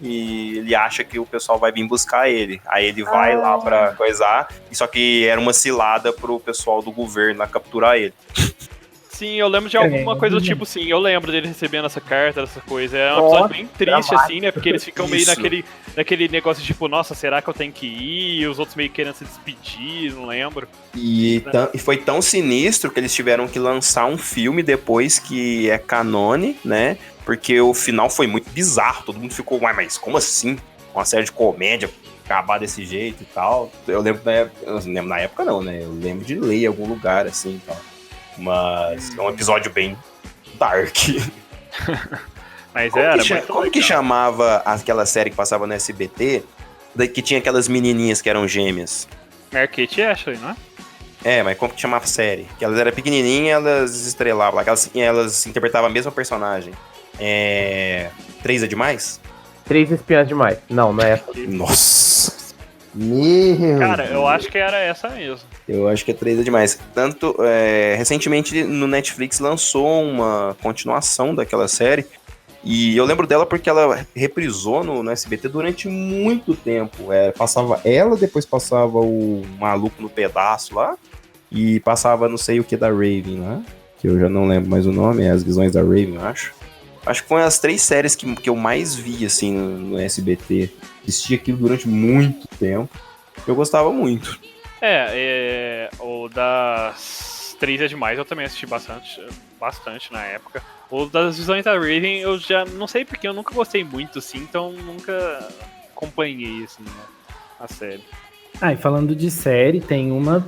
e ele acha que o pessoal vai vir buscar ele. Aí ele vai lá pra coisar, só que era uma cilada pro pessoal do governo lá capturar ele. Sim, eu lembro de alguma coisa do tipo, sim. Eu lembro dele recebendo essa carta, essa coisa. É um episódio bem triste, assim, né? Porque eles ficam meio Isso. naquele negócio de tipo, nossa, será que eu tenho que ir? E os outros meio querendo se despedir, não lembro. E foi tão sinistro que eles tiveram que lançar um filme depois que é canone, né? Porque o final foi muito bizarro. Todo mundo ficou, uai, mas como assim? Uma série de comédia acabar desse jeito e tal. Eu lembro na época não, né? Eu lembro de ler em algum lugar, assim, e tal. Mas é um episódio bem dark. Mas Como que chamava aquela série que passava no SBT, que tinha aquelas menininhas que eram gêmeas? Kate e Ashley, não é? Mas como que chamava a série? Que elas eram pequenininhas, elas estrelavam lá, elas interpretavam a mesma personagem. 3 é demais? 3 espiãs demais. Não, não é essa. Nossa! Meu Cara, eu acho que era essa mesmo. Eu acho que é 3 é demais. Tanto, recentemente no Netflix lançou uma continuação daquela série. E eu lembro dela porque ela reprisou no SBT durante muito tempo. Passava ela, depois passava o Maluco no Pedaço lá. E passava não sei o que da Raven lá. Que eu já não lembro mais o nome, As Visões da Raven, eu acho. Acho que foi as 3 séries que eu mais vi, assim, no SBT. Assisti aquilo durante muito tempo. Eu gostava muito. O das 3 é demais, eu também assisti bastante na época. O das Visões da Raven, eu já não sei porque eu nunca gostei muito, assim, então nunca acompanhei, assim, né, a série. E falando de série, tem uma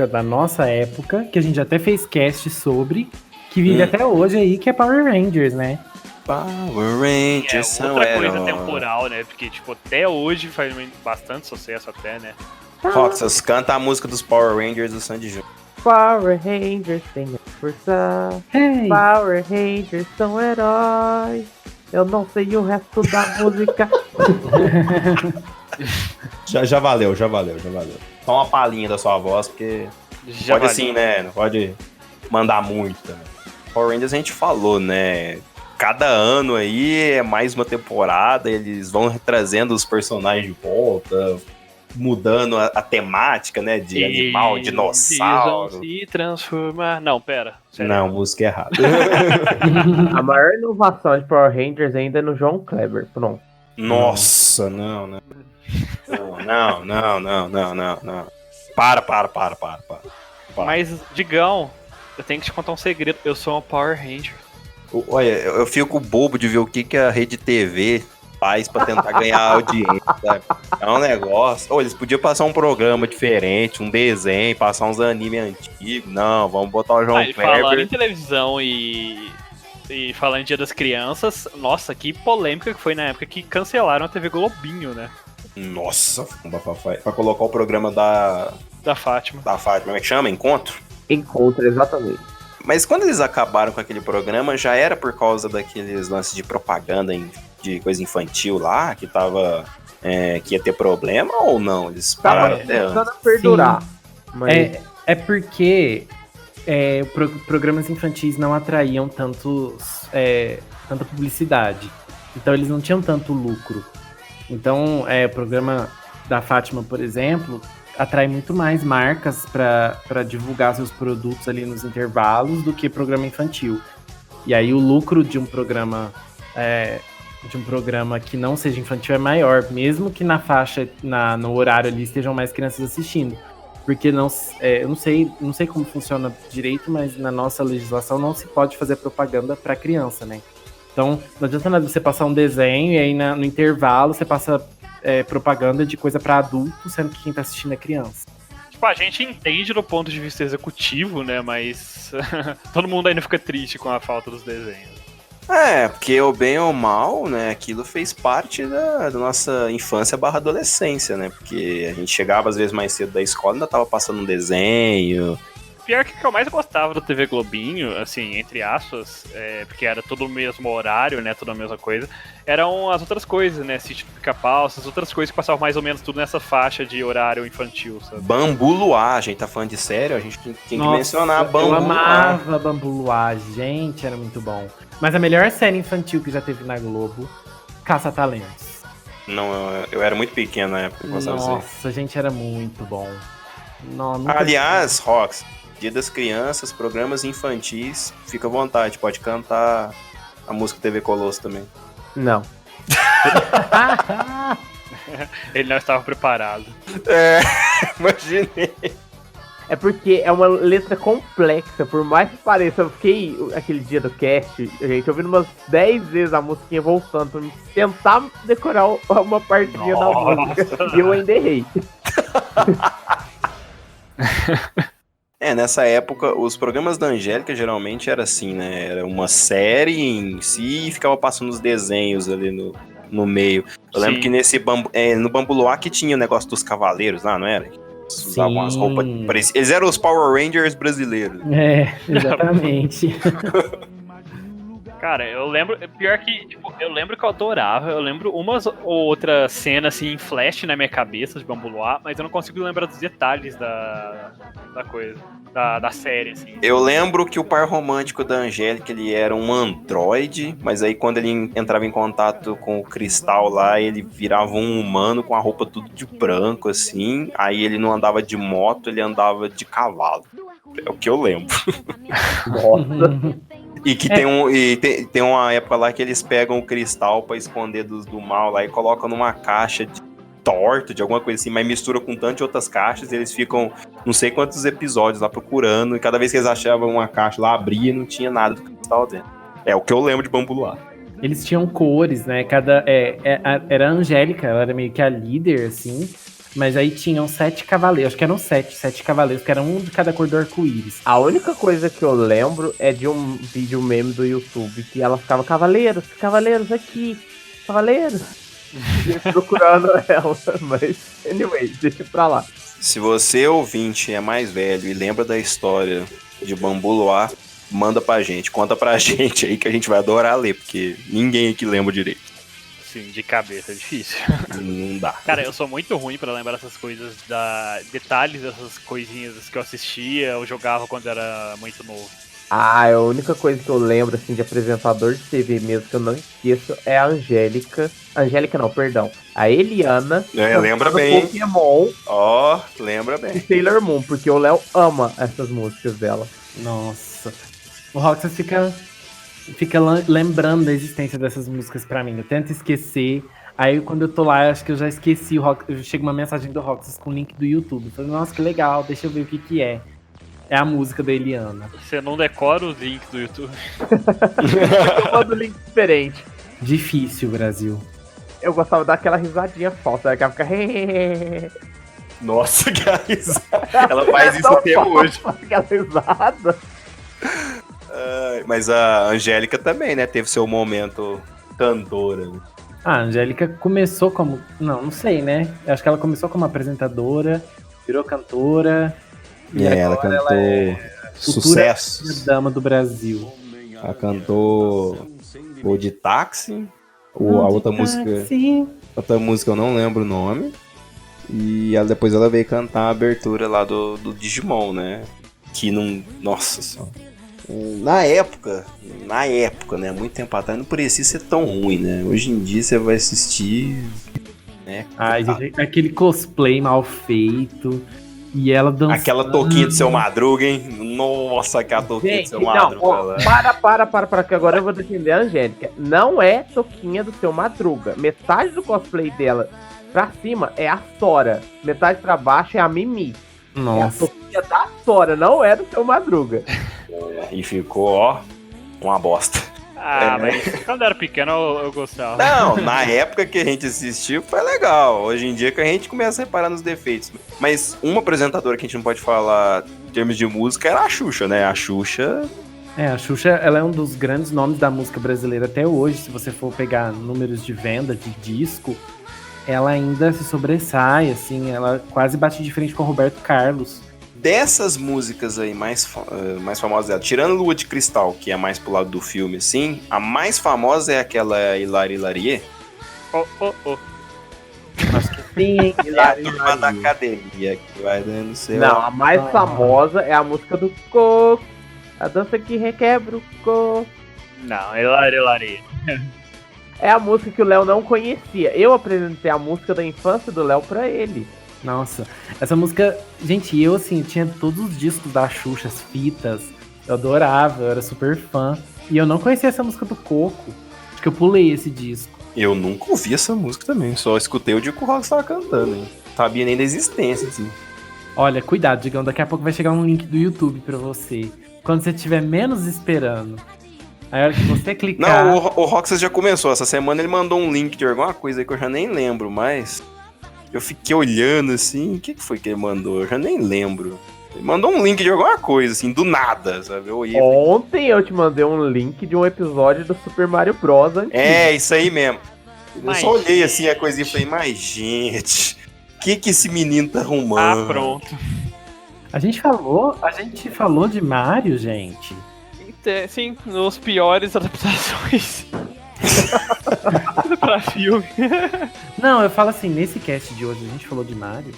da nossa época, que a gente até fez cast sobre, que vive até hoje aí, que é Power Rangers, né? Power Rangers são outra coisa heróis. temporal, né? Porque, tipo, até hoje faz bastante sucesso até, né? Roxas, canta a música dos Power Rangers do Sandy Júnior. Power Rangers tem força. Hey. Power Rangers são heróis. Eu não sei o resto da música. Já valeu. Só uma palhinha da sua voz, porque Já pode valeu. assim, né? Não pode mandar muito também. Power Rangers a gente falou, né? Cada ano aí é mais uma temporada, eles vão trazendo os personagens de volta, mudando a temática, né? De animal, dinossauro. Se transformar. Não, pera. Sério. Não, música errada. A maior inovação de Power Rangers ainda é no João Kleber. Pronto. Nossa, não. Para. Mas, Digão, eu tenho que te contar um segredo. Eu sou uma Power Ranger. Olha, eu fico bobo de ver o que a Rede TV pais pra tentar ganhar audiência, sabe? É um negócio. Ou eles podiam passar um programa diferente, um desenho, passar uns anime antigos. Não, vamos botar o João E falando em Kleber. televisão e falando em Dia das Crianças, nossa, que polêmica que foi na época que cancelaram a TV Globinho, né? Nossa, pra colocar o programa da Da Fátima. Fátima, como é que chama? Encontro? Encontra, exatamente. Mas quando eles acabaram com aquele programa, já era por causa daqueles lances de propaganda de coisa infantil lá, que tava. Que ia ter problema ou não? Eles pararam Tava até antes. começando a perdurar. Mas É porque programas infantis não atraíam tanta publicidade. Então eles não tinham tanto lucro. Então, o programa da Fátima, por exemplo, atrai muito mais marcas para divulgar seus produtos ali nos intervalos do que programa infantil. E aí o lucro de um programa que não seja infantil é maior, mesmo que na faixa, no horário ali estejam mais crianças assistindo. Porque eu não sei como funciona direito, mas na nossa legislação não se pode fazer propaganda para criança, né? Então, não adianta nada você passar um desenho e aí no intervalo você passa propaganda de coisa para adulto, sendo que quem tá assistindo é criança. Tipo, a gente entende do ponto de vista executivo, né? Mas todo mundo ainda fica triste com a falta dos desenhos. Porque o bem ou mal, né, aquilo fez parte da nossa infância / adolescência, né? Porque a gente chegava às vezes mais cedo da escola e ainda tava passando um desenho. Pior que o que eu mais gostava do TV Globinho, assim, entre aspas, porque era todo o mesmo horário, né, toda a mesma coisa, eram as outras coisas, né, Sítio do Pica-Pau, essas outras coisas que passavam mais ou menos tudo nessa faixa de horário infantil, sabe? Bambu Luar, a gente tá falando de sério, a gente tem que mencionar Bambu Eu Luar. amava Bambu Luar, gente, era muito bom. Mas a melhor série infantil que já teve na Globo, Caça-Talentos. Não, eu era muito pequeno na época, Nossa, gente, era muito bom. Não, nunca Aliás, Rox, Dia das Crianças, programas infantis, fica à vontade, pode cantar a música TV Colosso também. não. Ele não estava preparado. Imaginei. É porque é uma letra complexa, por mais que pareça. Eu fiquei aquele dia do cast, gente, ouvindo umas 10 vezes a musiquinha voltando pra tentar decorar uma partezinha da música. E eu ainda errei. Nessa época, os programas da Angélica geralmente era assim, né? Era uma série em si e ficava passando os desenhos ali no meio. Eu lembro que no Bambu Luar que tinha o negócio dos cavaleiros lá, não era? Eles usavam as roupas parecidas. Eles eram os Power Rangers brasileiros. Exatamente. Cara, eu lembro, pior que, tipo, eu lembro que eu adorava, eu lembro umas ou outra cena, assim, em flash na minha cabeça de Bambu Luar, mas eu não consigo lembrar dos detalhes da coisa, da série, assim. Eu lembro que o par romântico da Angélica, ele era um androide, mas aí quando ele entrava em contato com o Cristal lá, ele virava um humano com a roupa tudo de branco, assim, aí ele não andava de moto, ele andava de cavalo. É o que eu lembro. Nossa. E que tem uma época lá que eles pegam o Cristal pra esconder do mal lá e colocam numa caixa torta, de alguma coisa assim, mas mistura com tantas outras caixas e eles ficam não sei quantos episódios lá procurando e cada vez que eles achavam uma caixa lá, abria e não tinha nada do Cristal dentro. É o que eu lembro de Bambu Luar. Eles tinham cores, né? Era a Angélica, ela era meio que a líder, assim. Mas aí tinham 7 cavaleiros, acho que eram 7 cavaleiros, que eram um de cada cor do arco-íris. A única coisa que eu lembro é de um vídeo meme do YouTube que ela ficava, cavaleiros aqui, cavaleiros. E eu procurando ela, mas anyway, deixa pra lá. Se você, ouvinte, é mais velho e lembra da história de Bambu Luar, manda pra gente, conta pra gente aí que a gente vai adorar ler, porque ninguém aqui lembra direito. Sim, de cabeça, é difícil. Não dá. Cara, eu sou muito ruim pra lembrar essas coisas, detalhes dessas coisinhas que eu assistia, eu jogava quando era muito novo. A única coisa que eu lembro, assim, de apresentador de TV mesmo, que eu não esqueço, é a Angélica. Angélica não, perdão. A Eliana. Lembra bem. Pokémon. Lembra bem. E Sailor Moon, porque o Léo ama essas músicas dela. Nossa. O Roxas fica lembrando da existência dessas músicas pra mim. Eu tento esquecer. Aí quando eu tô lá, eu acho que eu já esqueci o Roxas. Chega uma mensagem do Roxas com o link do YouTube. Eu falo, nossa, que legal, deixa eu ver o que é. É a música da Eliana. Você não decora os links do YouTube? Eu mando link diferente. Difícil, Brasil. Eu gostava daquela risadinha falsa, né? Que ela fica. Nossa, que risada. Ela faz isso até hoje. Aquela risada. Mas a Angélica também, né? Teve seu momento cantora. Né? A Angélica começou como... Não sei, né? Eu acho que ela começou como apresentadora, virou cantora. E ela agora cantou sucessos. Dama do Brasil. Ela cantou o de táxi. A outra música. Sim. Outra música eu não lembro o nome. E depois ela veio cantar a abertura lá do Digimon, né? Que não. Nossa senhora. Na época, né? Muito tempo atrás, não parecia ser tão ruim, né? Hoje em dia você vai assistir. Né? Ai, gente, aquele cosplay mal feito. E ela dançando. Aquela touquinha do Seu Madruga, hein? Nossa, aquela touquinha do Seu Madruga. Para, que agora eu vou defender a Angélica. Não é touquinha do Seu Madruga. Metade do cosplay dela pra cima é a Sora. Metade pra baixo é a Mimi. Nossa. É a touquinha da Sora, não é do Seu Madruga. E ficou, ó, uma bosta. Mas quando eu era pequeno eu gostava. Não, na época que a gente assistiu foi legal. Hoje em dia que a gente começa a reparar nos defeitos. Mas uma apresentadora que a gente não pode falar em termos de música era a Xuxa, né? A Xuxa... A Xuxa, ela é um dos grandes nomes da música brasileira até hoje. Se você for pegar números de venda de disco, ela ainda se sobressai, assim. Ela quase bate de frente com o Roberto Carlos. Dessas músicas aí mais famosas dela, tirando Lua de Cristal, que é mais pro lado do filme, assim, a mais famosa é aquela Hilari Hilarie. Acho que sim. É a turma da academia que vai dando seu... Não, a mais famosa é a música do Coco. A dança que requebra o Coco. Não, Hilari. É a música que o Léo não conhecia. Eu apresentei a música da infância do Léo pra ele. Nossa, essa música... Gente, eu, assim, tinha todos os discos da Xuxa, as fitas. Eu adorava, eu era super fã. E eu não conhecia essa música do Coco. Acho que eu pulei esse disco. Eu nunca ouvi essa música também, só escutei o dia que o Rock estava cantando, hein? Sabia nem da existência, assim. Olha, cuidado, Digão, daqui a pouco vai chegar um link do YouTube pra você. Quando você estiver menos esperando. Aí a hora que você clicar... Não, o Roxas já começou, essa semana ele mandou um link de alguma coisa aí que eu já nem lembro mais. Eu fiquei olhando assim, o que foi que ele mandou? Eu já nem lembro. Ele mandou um link de alguma coisa, assim, do nada, sabe? Eu olhei, Ontem eu te mandei um link de um episódio do Super Mario Bros. Antigo. É, isso aí mesmo. Eu só olhei Gente. assim a coisinha e falei, mas gente, o que esse menino tá arrumando? Pronto. A gente falou de Mario, gente. Sim, nos piores adaptações pra filme. Não, eu falo assim, nesse cast de hoje a gente falou de Mario.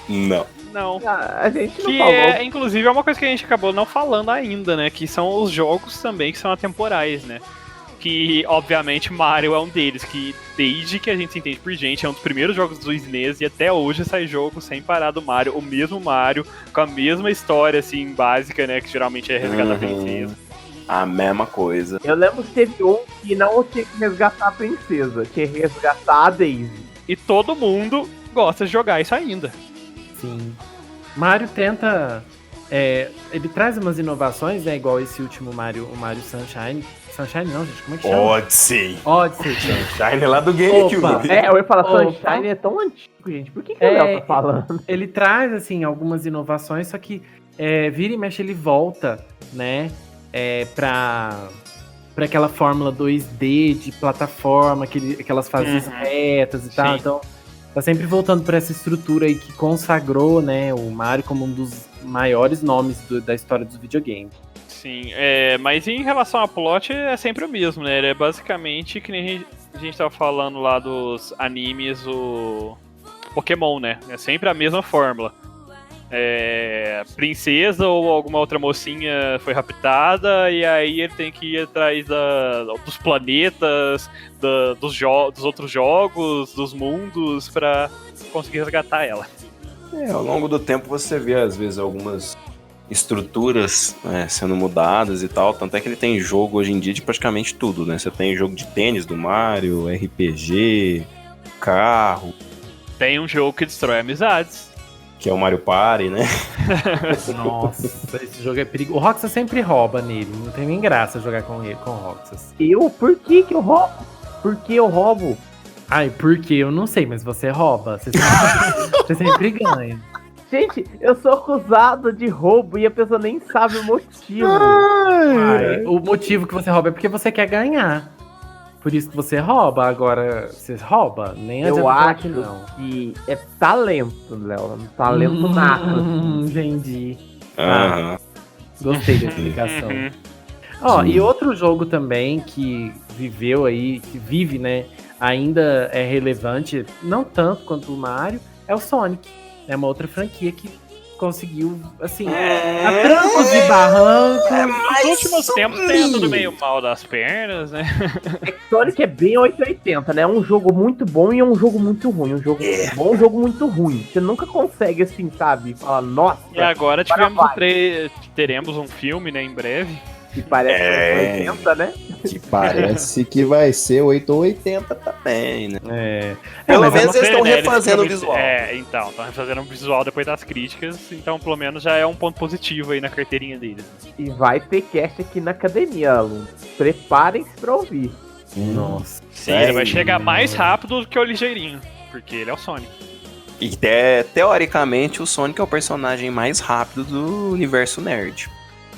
Não. Não. A gente não Que falou. inclusive, é uma coisa que a gente acabou não falando ainda, né? Que são os jogos também que são atemporais, né? Que, obviamente, Mario é um deles, que desde que a gente se entende por gente, é um dos primeiros jogos do SNES e até hoje sai jogo sem parar do Mario, o mesmo Mario, com a mesma história, assim, básica, né? Que geralmente é resgatar a princesa. A mesma coisa. Eu lembro que teve um que não tinha que resgatar a princesa, tinha que resgatar a Daisy. E todo mundo gosta de jogar isso ainda. Sim. Mario tenta... ele traz umas inovações, né? Igual esse último Mario, o Mario Sunshine. Sunshine não, gente, como é que chama? Odyssey. Odyssey. Sunshine lá do GameCube. Eu ia falar, Opa. Sunshine é tão antigo, gente. Por que o Léo tá falando? Ele traz, assim, algumas inovações, só que vira e mexe ele volta, né? Pra aquela fórmula 2D de plataforma, aquelas fases retas e tal. Sim. Então, tá sempre voltando pra essa estrutura aí que consagrou, né, o Mario como um dos maiores nomes da história dos videogames. Sim, mas em relação a plot é sempre o mesmo, né? Ele é basicamente que nem a gente tava falando lá dos animes, o Pokémon, né? É sempre a mesma fórmula. Princesa ou alguma outra mocinha foi raptada e aí ele tem que ir atrás dos planetas, dos outros jogos, dos mundos pra conseguir resgatar ela. Ao longo do tempo você vê às vezes algumas estruturas sendo mudadas e tal, tanto é que ele tem jogo hoje em dia de praticamente tudo, né? Você tem jogo de tênis do Mario, RPG, carro, Tem um jogo que destrói amizades. que é o Mario Party, né? Nossa, esse jogo é perigoso. O Roxas sempre rouba nele, não tem nem graça jogar com ele, com o Roxas. Por que eu roubo? Por que eu roubo? Ai, por quê? Eu não sei, mas você rouba. Você sempre ganha. Gente, eu sou acusado de roubo e a pessoa nem sabe o motivo. Ai, o motivo que você rouba é porque você quer ganhar. Por isso que você rouba. Agora, você rouba? Nem adianta Eu falar acho que não. que é talento, Léo. Talento nato. assim. Entendi. Aham. Gostei da explicação. Uhum. Ó, Sim. e outro jogo também que viveu aí, que vive, né, ainda é relevante, não tanto quanto o Mario, é o Sonic. É uma outra franquia que conseguiu, assim, a trancos e barrancos. Nos últimos tempos tem andado meio mal das pernas, né? É que Sonic é bem 880, né? É um jogo muito bom e é um jogo muito ruim. Um jogo bom, um jogo muito ruim. Você nunca consegue, assim, sabe? Falar, nossa, E agora vai. teremos um filme, né, em breve. que parece É. 880, né? Que parece que vai ser 8 ou 80 também, né? Mas Pelo eu menos não sei, eles estão né, refazendo o ficam- visual. então, estão refazendo o visual depois das críticas, então pelo menos já é um ponto positivo aí na carteirinha deles. E vai ter cast aqui na academia, alunos. Preparem-se pra ouvir. Nossa. Sim, ele vai chegar mais rápido do que o Ligeirinho, porque ele é o Sonic. E teoricamente o Sonic é o personagem mais rápido do universo nerd.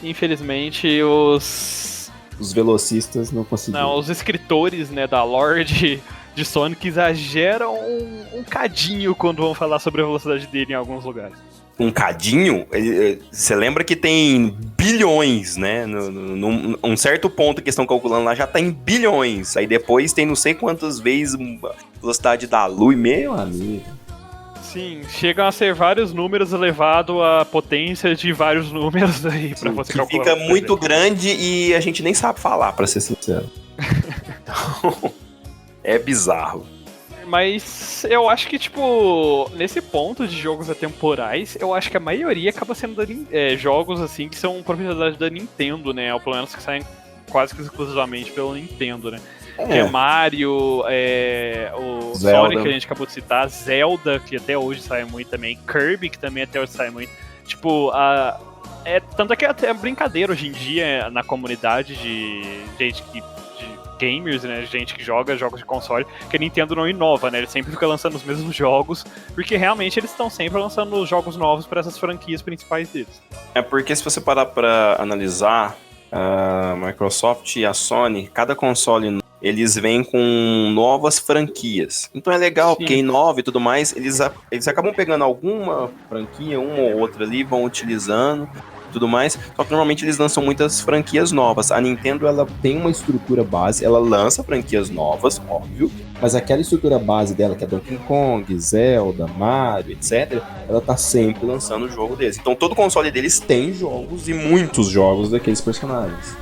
Infelizmente, os Os velocistas não conseguiram. os escritores, né, da lore de Sonic exageram um cadinho quando vão falar sobre a velocidade dele em alguns lugares. Um cadinho, você lembra que tem bilhões, né? Num certo ponto que estão calculando lá já tá em bilhões. Aí depois tem não sei quantas vezes a velocidade da luz, meu amigo. Sim, chegam a ser vários números elevado à potência de vários números aí pra você Que calcular. fica muito grande e a gente nem sabe falar, pra ser sincero. Então, é bizarro. Mas eu acho que, tipo, nesse ponto de jogos atemporais, eu acho que a maioria acaba sendo jogos, assim, que são propriedade da Nintendo, né? Ou pelo menos que saem quase que exclusivamente pelo Nintendo, né? Que é Mario, o Zelda. Sonic que a gente acabou de citar, Zelda, que até hoje sai muito também, Kirby, que também até hoje sai muito. Tipo, tanto é que é até brincadeira hoje em dia na comunidade de gente de gamers, né, gente que joga jogos de console, que a Nintendo não inova, né, ele sempre fica lançando os mesmos jogos, porque realmente eles estão sempre lançando jogos novos para essas franquias principais deles. É porque se você parar pra analisar, a Microsoft e a Sony, cada console eles vêm com novas franquias. Então é legal, Sim. porque inova e tudo mais, eles acabam pegando alguma franquia, uma ou outra ali, vão utilizando tudo mais, só que normalmente eles lançam muitas franquias novas. A Nintendo, ela tem uma estrutura base, ela lança franquias novas, óbvio, mas aquela estrutura base dela, que é Donkey Kong, Zelda, Mario, etc., ela tá sempre lançando o jogo deles. Então todo console deles tem jogos e muitos jogos daqueles personagens.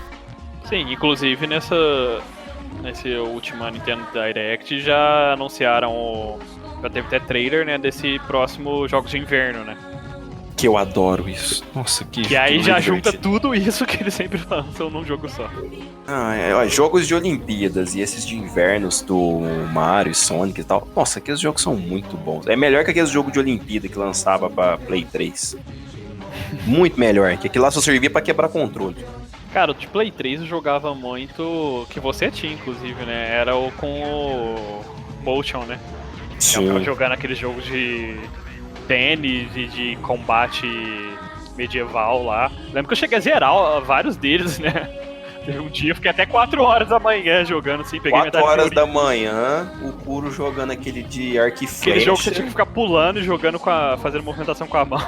Sim, inclusive nesse último Nintendo Direct já anunciaram já teve até trailer, né, desse próximo Jogos de Inverno, né? Que eu adoro isso. Nossa, Que aí já junta divertido. tudo isso que eles sempre lançam num jogo só. Jogos de Olimpíadas e esses de invernos do Mario, Sonic e tal. Nossa, aqueles jogos são muito bons. É melhor que aqueles jogos de Olimpíada que lançava pra Play 3. Muito melhor, que aquilo lá só servia pra quebrar controle. Cara, o de Play 3 eu jogava muito, que você tinha inclusive, né? Era o com o Motion, né? Eu ficava jogando aqueles jogos de tênis e de combate medieval lá. Lembro que eu cheguei a zerar vários deles, né? Teve um dia, eu fiquei até 4 horas da manhã jogando assim, peguei 4 metade horas do da manhã, o Kuro jogando aquele de arco e Aquele jogo que você tinha flecha. que ficar pulando e jogando fazendo movimentação com a mão,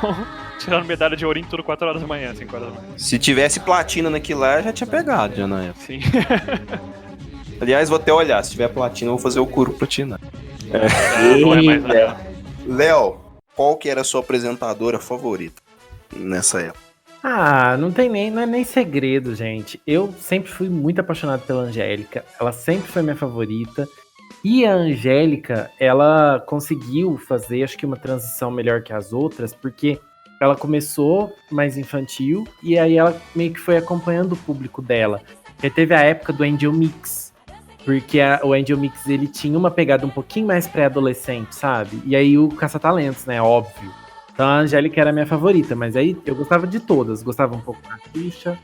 tirando medalha de ouro em tudo 4 horas da manhã, 5 horas da manhã. Se tivesse platina naquilo lá, já tinha pegado já na época. Sim. Aliás, vou até olhar, se tiver platina, eu vou fazer o Kuro platinar. Não é mais nada. Léo, qual que era a sua apresentadora favorita nessa época? Não é nem segredo, gente. Eu sempre fui muito apaixonado pela Angélica. Ela sempre foi minha favorita. E a Angélica, ela conseguiu fazer, acho que uma transição melhor que as outras, porque ela começou mais infantil e aí ela meio que foi acompanhando o público dela. E teve a época do Angel Mix, porque o Angel Mix, ele tinha uma pegada um pouquinho mais pré-adolescente, sabe? E aí o Caça-Talentos, né, óbvio. Então a Angélica era a minha favorita, mas aí eu gostava de todas. Gostava um pouco da Xuxa,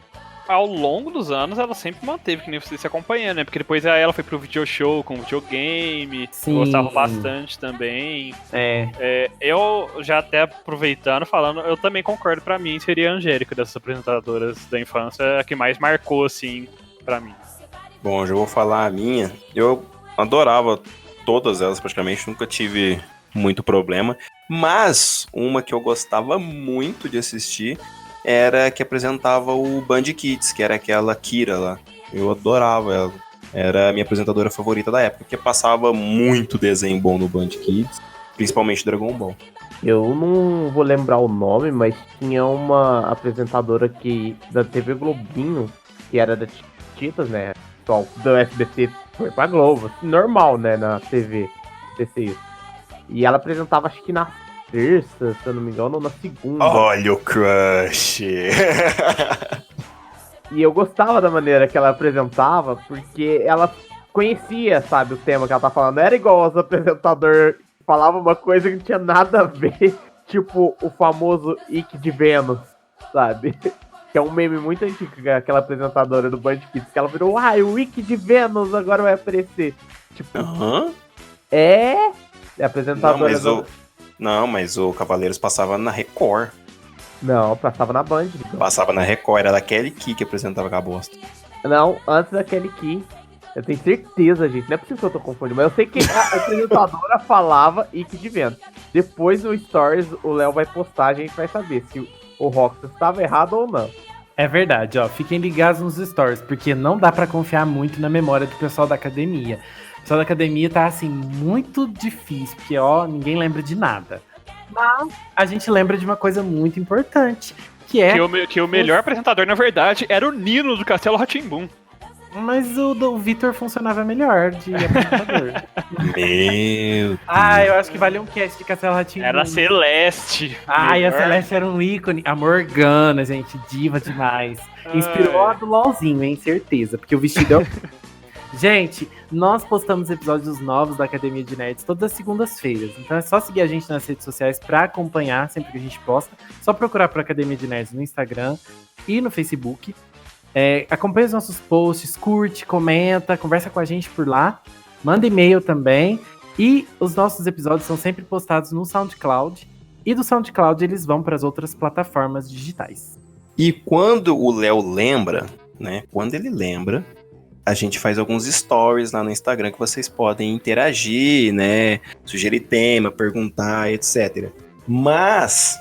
ao longo dos anos, ela sempre manteve, que nem você se acompanhando, né? Porque depois ela foi pro video show com videogame, Sim. gostava bastante também. Eu, já até aproveitando, falando, eu também concordo, pra mim, seria a Angélica, dessas apresentadoras da infância, a que mais marcou, assim, pra mim. Bom, já vou falar a minha. Eu adorava todas elas, praticamente, nunca tive muito problema. Mas uma que eu gostava muito de assistir era que apresentava o Band Kids, que era aquela Kira lá. Eu adorava ela. Era a minha apresentadora favorita da época, porque passava muito desenho bom no Band Kids, principalmente Dragon Ball. Eu não vou lembrar o nome, mas tinha uma apresentadora da TV Globinho, que era da Titas, né? Só do SBT foi pra Globo. Normal, né? Na TV. isso. E ela apresentava, acho que na terça, se eu não me engano, ou na segunda. Olha o crush! E eu gostava da maneira que ela apresentava, porque ela conhecia, sabe, o tema que ela tá falando. Não era igual os apresentadores que falavam uma coisa que não tinha nada a ver, tipo o famoso Ick de Vênus, sabe? Que é um meme muito antigo, aquela apresentadora do Band Kids, que ela virou, o Ick de Vênus agora vai aparecer. Tipo, é apresentadora Não, mas o Cavaleiros passava na Record. Não, passava na Band. Então. Passava na Record, era da Kelly Key que apresentava aquela bosta. Não, antes da Kelly Key. Eu tenho certeza, gente. Não é possível que eu tô confundindo, mas eu sei que a apresentadora falava Ick de Vênus. Depois no Stories, o Léo vai postar, a gente vai saber se o Roxas estava errado ou não. É verdade, ó. Fiquem ligados nos stories, porque não dá pra confiar muito na memória do pessoal da academia. O pessoal da academia tá, assim, muito difícil, porque, ó, ninguém lembra de nada. Mas a gente lembra de uma coisa muito importante, que é... Que o melhor apresentador, na verdade, era o Nino do Castelo Rá-Tim-Bum. Mas o do Vitor funcionava melhor de apresentador. Meu Deus. Eu acho que valia um cast de Castelo Rá-Tim-Bum. Era a Celeste. E a Celeste era um ícone. A Morgana, gente, diva demais. Inspirou a do LOLzinho, hein, certeza. Porque o vestido é... Gente, nós postamos episódios novos da Academia de Nerds todas as segundas-feiras. Então é só seguir a gente nas redes sociais pra acompanhar sempre que a gente posta. Só procurar por Academia de Nerds no Instagram e no Facebook. Acompanhe os nossos posts, curte, comenta, conversa com a gente por lá. Manda e-mail também. E os nossos episódios são sempre postados no SoundCloud. E do SoundCloud eles vão para as outras plataformas digitais. E quando o Léo lembra, né? Quando ele lembra, a gente faz alguns stories lá no Instagram que vocês podem interagir, né? Sugerir tema, perguntar, etc. Mas,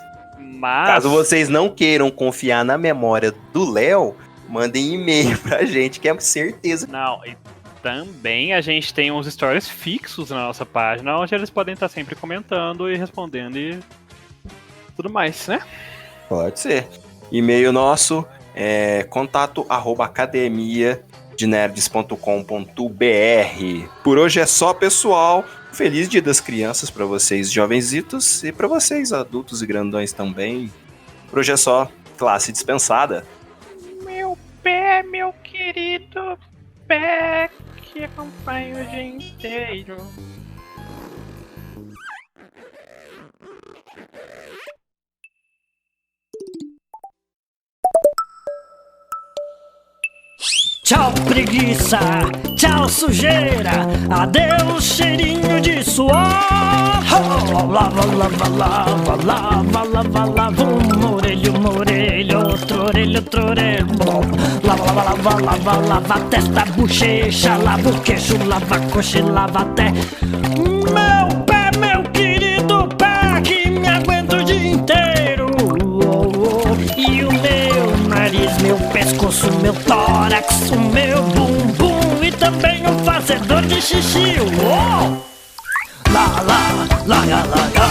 caso vocês não queiram confiar na memória do Léo, mandem e-mail pra gente, que é certeza. Não, e também a gente tem uns stories fixos na nossa página, onde eles podem estar sempre comentando e respondendo e tudo mais, né? Pode ser. E-mail nosso é contato@academiadenerds.com.br. Por hoje é só, pessoal. Feliz Dia das Crianças pra vocês, jovenzitos, e pra vocês, adultos e grandões também. Por hoje é só. Classe dispensada. Meu pé, meu querido pé, que acompanha o dia inteiro. Tchau preguiça, tchau sujeira, adeus cheirinho de suor. Lava, lava, lava, lava, lava, lava, uma orelha, outra orelha, lava, lava, lava, lava, lava a testa, bochecha, lava o queixo, lava a coxa e lava até meu pé, meu querido pé, que me aguenta o dia inteiro. E o meu nariz, meu pescoço, meu tórax, o meu bumbum e também o fazedor de xixi. La la la la la la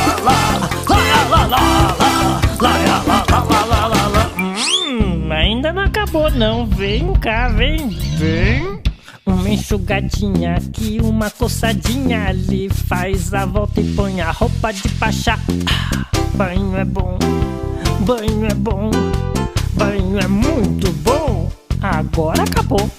la la la la. Ainda não acabou não, vem cá, vem. Uma enxugadinha aqui, uma coçadinha ali, faz a volta e põe a roupa de pachá. Banho é bom, banho é bom, banho é muito bom. Agora acabou.